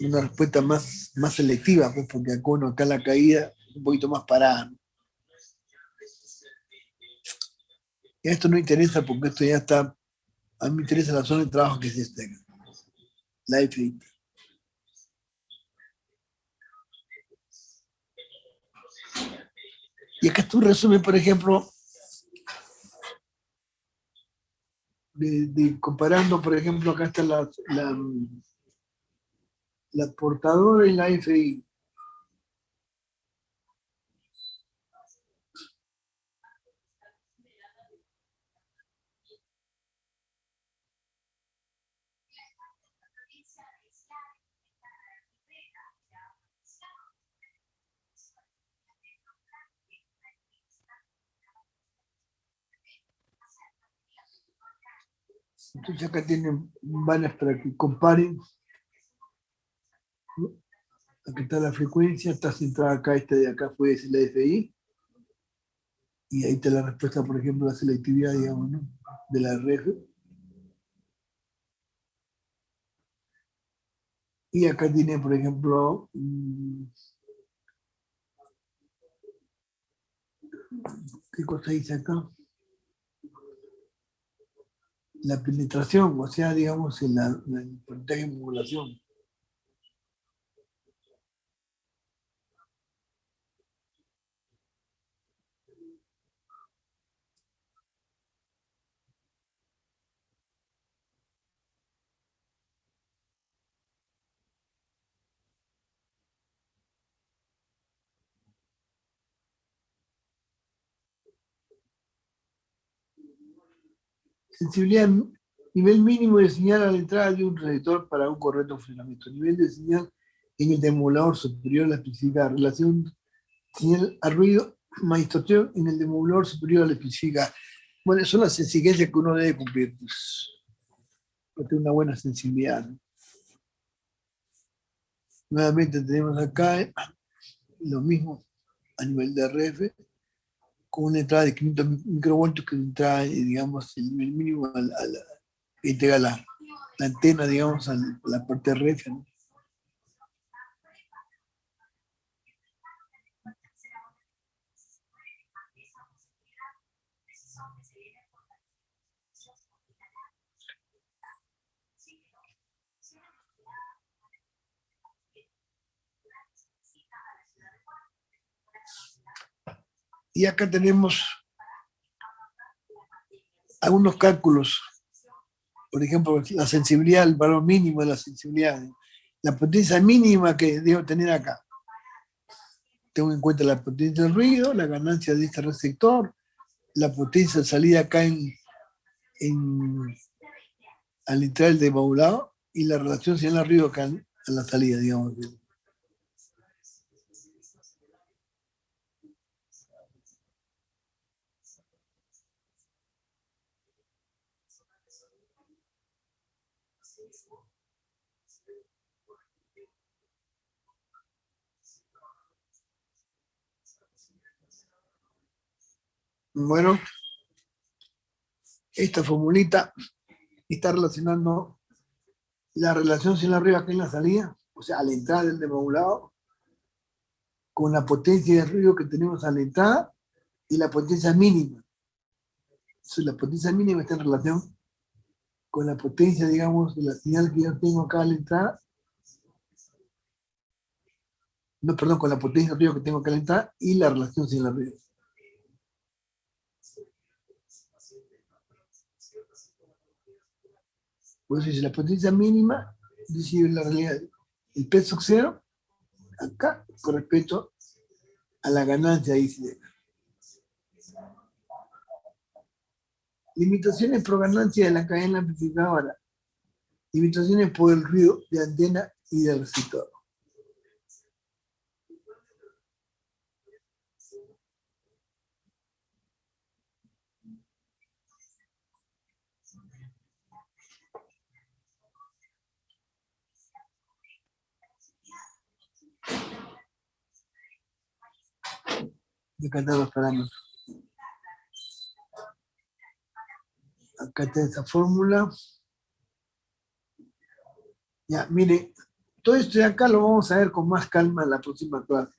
Una respuesta más selectiva, pues, porque acá la caída es un poquito más parada, ¿no? Y esto no interesa porque esto ya está, a mí me interesa la zona de trabajo que es esta, la FI. Y acá tú resumen, por ejemplo, comparando, por ejemplo, acá está la portadora y la FI. Entonces acá tienen vanas para que comparen, ¿no? Aquí está la frecuencia, está centrada acá, esta de acá puede ser la FI, y ahí está la respuesta, por ejemplo, la selectividad, digamos, ¿no? De la RF. Y acá tiene, por ejemplo, ¿qué cosa dice acá? La penetración, o sea, digamos, en el porcentaje de modulación. Sensibilidad, nivel mínimo de señal a la entrada de un receptor para un correcto funcionamiento. Nivel de señal en el demodulador superior a la especificada. Relación señal a ruido más distorsión en el demodulador superior a la especificada. Bueno, son las exigencias que uno debe cumplir, pues, para tener una buena sensibilidad, ¿no? Nuevamente tenemos acá lo mismo a nivel de RF, con una entrada de 500 microvoltios que entra, digamos, el nivel mínimo que integra la antena, digamos, a la parte RF, ¿no? Y acá tenemos algunos cálculos, por ejemplo, la sensibilidad, el valor mínimo de la sensibilidad, la potencia mínima que debo tener acá. Tengo en cuenta la potencia del ruido, la ganancia de este receptor, la potencia de salida acá en, al entrar el demodulado y la relación señal-ruido acá a la salida, digamos. Bueno, esta formulita está relacionando la relación señal-ruido acá en la salida, o sea, a la entrada del demodulado, con la potencia de ruido que tenemos a la entrada y la potencia mínima. Entonces, la potencia mínima está en relación con la potencia, digamos, de la señal que yo tengo acá a la entrada, no, perdón, con la potencia de ruido que tengo acá a la entrada y la relación señal-ruido. Por eso dice la potencia mínima, dice la realidad, el peso cero, acá, con respecto a la ganancia, dice. Limitaciones por ganancia de la cadena amplificadora. Limitaciones por el ruido de antena y del receptor. Y acá están los parámetros. Acá está esa fórmula. Ya, mire, todo esto de acá lo vamos a ver con más calma en la próxima clase.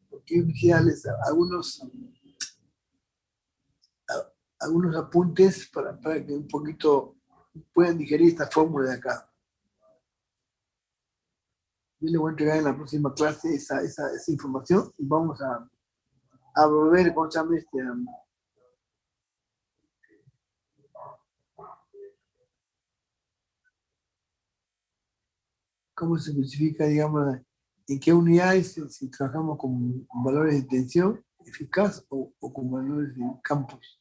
Porque yo quisiera darles algunos apuntes para que un poquito puedan digerir esta fórmula de acá. Yo les voy a entregar en la próxima clase esa información y vamos a volver, ¿cómo se llama cómo se especifica, digamos, en qué unidades, si trabajamos con valores de tensión eficaz o con valores de campos.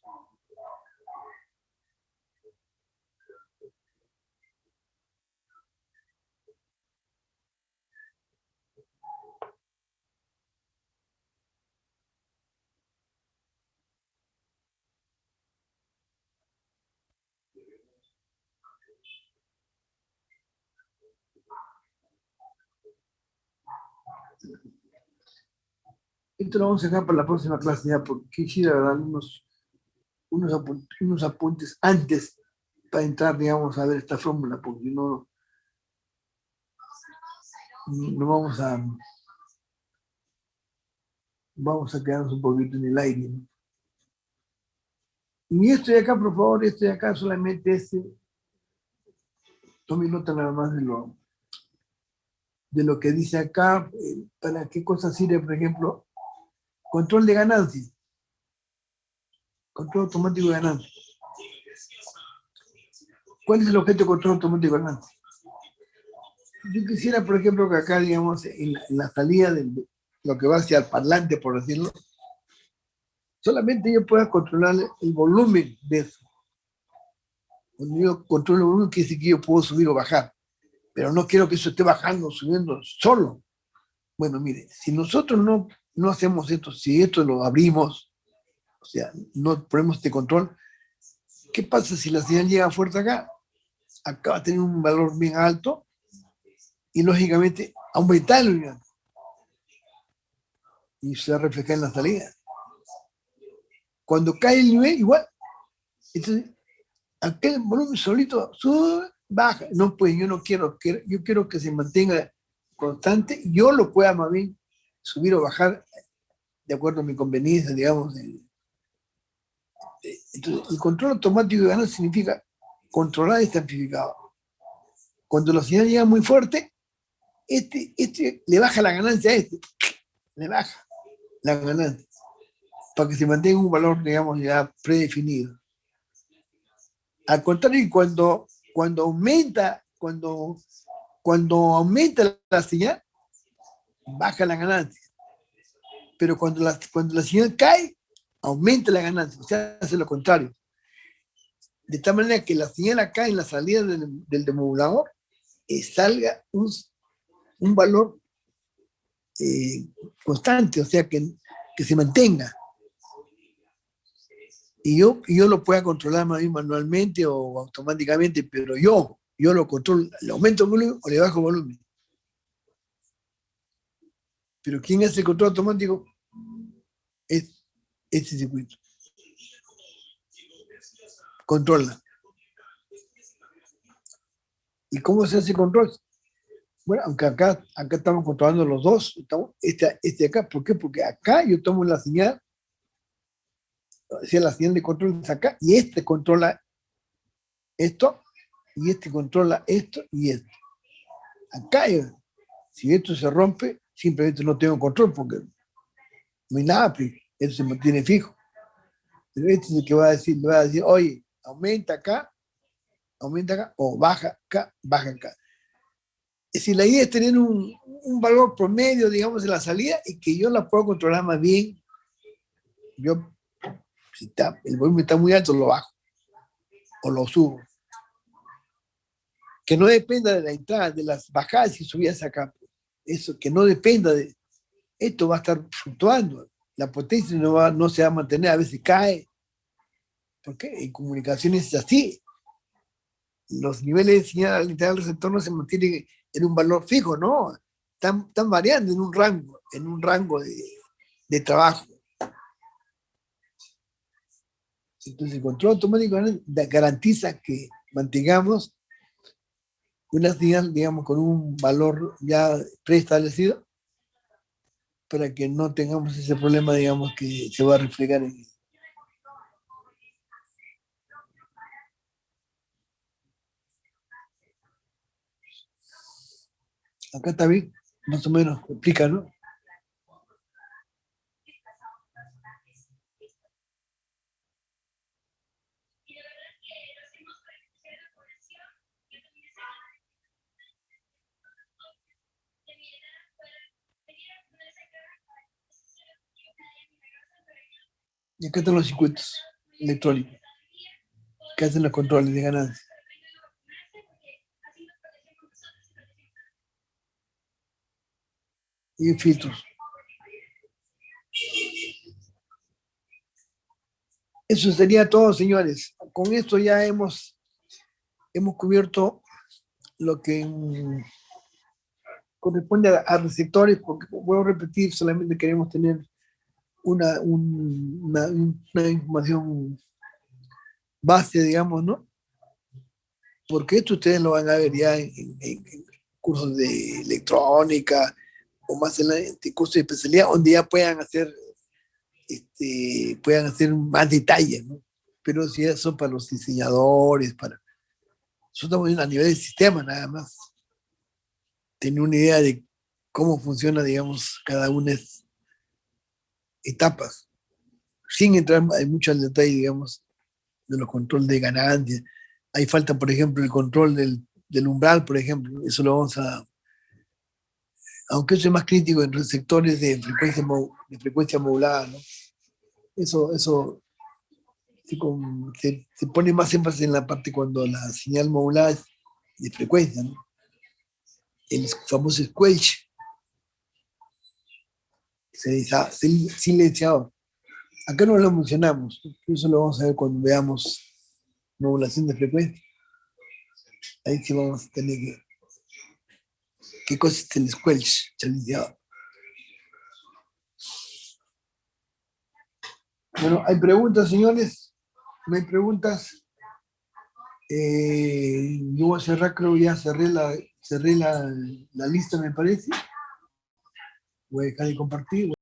Esto lo vamos a dejar para la próxima clase ya, porque quisiera dar unos apuntes antes para entrar, digamos, a ver esta fórmula, porque no vamos a quedarnos un poquito en el aire, ¿no? Y esto de acá, por favor, esto de acá solamente tome nota nada más de lo que dice acá, para qué cosa sirve, por ejemplo, control de ganancia, control automático de ganancia. ¿Cuál es el objeto de control automático de ganancia? Yo quisiera, por ejemplo, que acá, digamos, en la salida de lo que va hacia el parlante, por decirlo, solamente yo pueda controlar el volumen de eso. Cuando yo controlo el volumen, quiere decir que yo puedo subir o bajar, pero no quiero que eso esté bajando o subiendo solo. Bueno, mire, si nosotros no hacemos esto, si esto lo abrimos, o sea, no ponemos este control, ¿qué pasa si la señal llega fuerte acá? Acá va a tener un valor bien alto y lógicamente aumentar el nivel y se va a reflejar en la salida. Cuando cae el nivel, igual. Entonces, aquel volumen solito sube, baja. No, pues yo no quiero, yo quiero que se mantenga constante y yo lo pueda más bien subir o bajar de acuerdo a mi conveniencia, digamos. Entonces, el control automático de ganancia significa controlar este amplificador. Cuando la señal llega muy fuerte, este le baja la ganancia a le baja la ganancia, para que se mantenga un valor, digamos, ya predefinido. Al contrario, cuando aumenta la señal, baja la ganancia. Pero cuando la señal cae, aumenta la ganancia. O sea, hace lo contrario. De tal manera que la señal acá en la salida del demodulador salga un valor constante, o sea, que se mantenga. Y yo lo pueda controlar más bien manualmente o automáticamente, pero yo lo controlo, le aumento el volumen o le bajo el volumen. Pero ¿quién hace el control automático? Es este circuito. Controla. ¿Y cómo se hace el control? Bueno, aunque acá estamos controlando los dos, este acá, ¿por qué? Porque acá yo tomo la señal, o sea, la señal de control es acá, y este controla esto, y este controla esto y esto. Acá, si esto se rompe, simplemente no tengo control, porque no hay nada, esto se mantiene fijo. Pero este es el que va a decir, oye, aumenta acá, o baja acá, baja acá. Es decir, la idea es tener un valor promedio, digamos, de la salida y que yo la puedo controlar más bien. Yo, si el volumen está muy alto, lo bajo o lo subo. Que no dependa de la entrada, de las bajadas y subidas acá. Eso, que no dependa de... Esto va a estar fluctuando. La potencia no se va a mantener, a veces cae. Porque en comunicaciones es así. Los niveles de señal al entrar al receptor no se mantienen en un valor fijo, ¿no? Están variando en un rango de trabajo. Entonces, el control automático garantiza que mantengamos una señal, digamos, con un valor ya preestablecido para que no tengamos ese problema, digamos, que se va a reflejar en... Acá está bien, más o menos, explica, ¿no? Y acá están los circuitos electrónicos que hacen los controles de ganancia. Y filtros. Eso sería todo, señores. Con esto ya hemos cubierto lo que corresponde a receptores, porque vuelvo a repetir, solamente queremos tener una información base, digamos, ¿no? Porque esto ustedes lo van a ver ya en cursos de electrónica o más en cursos de especialidad, donde ya puedan hacer más detalles, ¿no? Pero si eso para los diseñadores, nosotros estamos a nivel del sistema nada más, tener una idea de cómo funciona, digamos, cada una de las etapas, sin entrar en mucho al detalle, digamos, de los controles de ganancias. Ahí falta, por ejemplo, el control del umbral, por ejemplo, eso lo vamos a, aunque eso es más crítico en receptores de frecuencia modulada, ¿no? Eso se pone más énfasis en la parte cuando la señal modulada es de frecuencia, ¿no? El famoso squelch, silenciador. Acá no lo mencionamos, eso lo vamos a ver cuando veamos modulación de frecuencia. Ahí sí vamos a tener qué cosa es el squelch silenciador. Bueno, ¿hay preguntas, señores? ¿No hay preguntas? Yo voy a cerrar, creo que ya cerré la lista, me parece. Voy a dejar de compartir.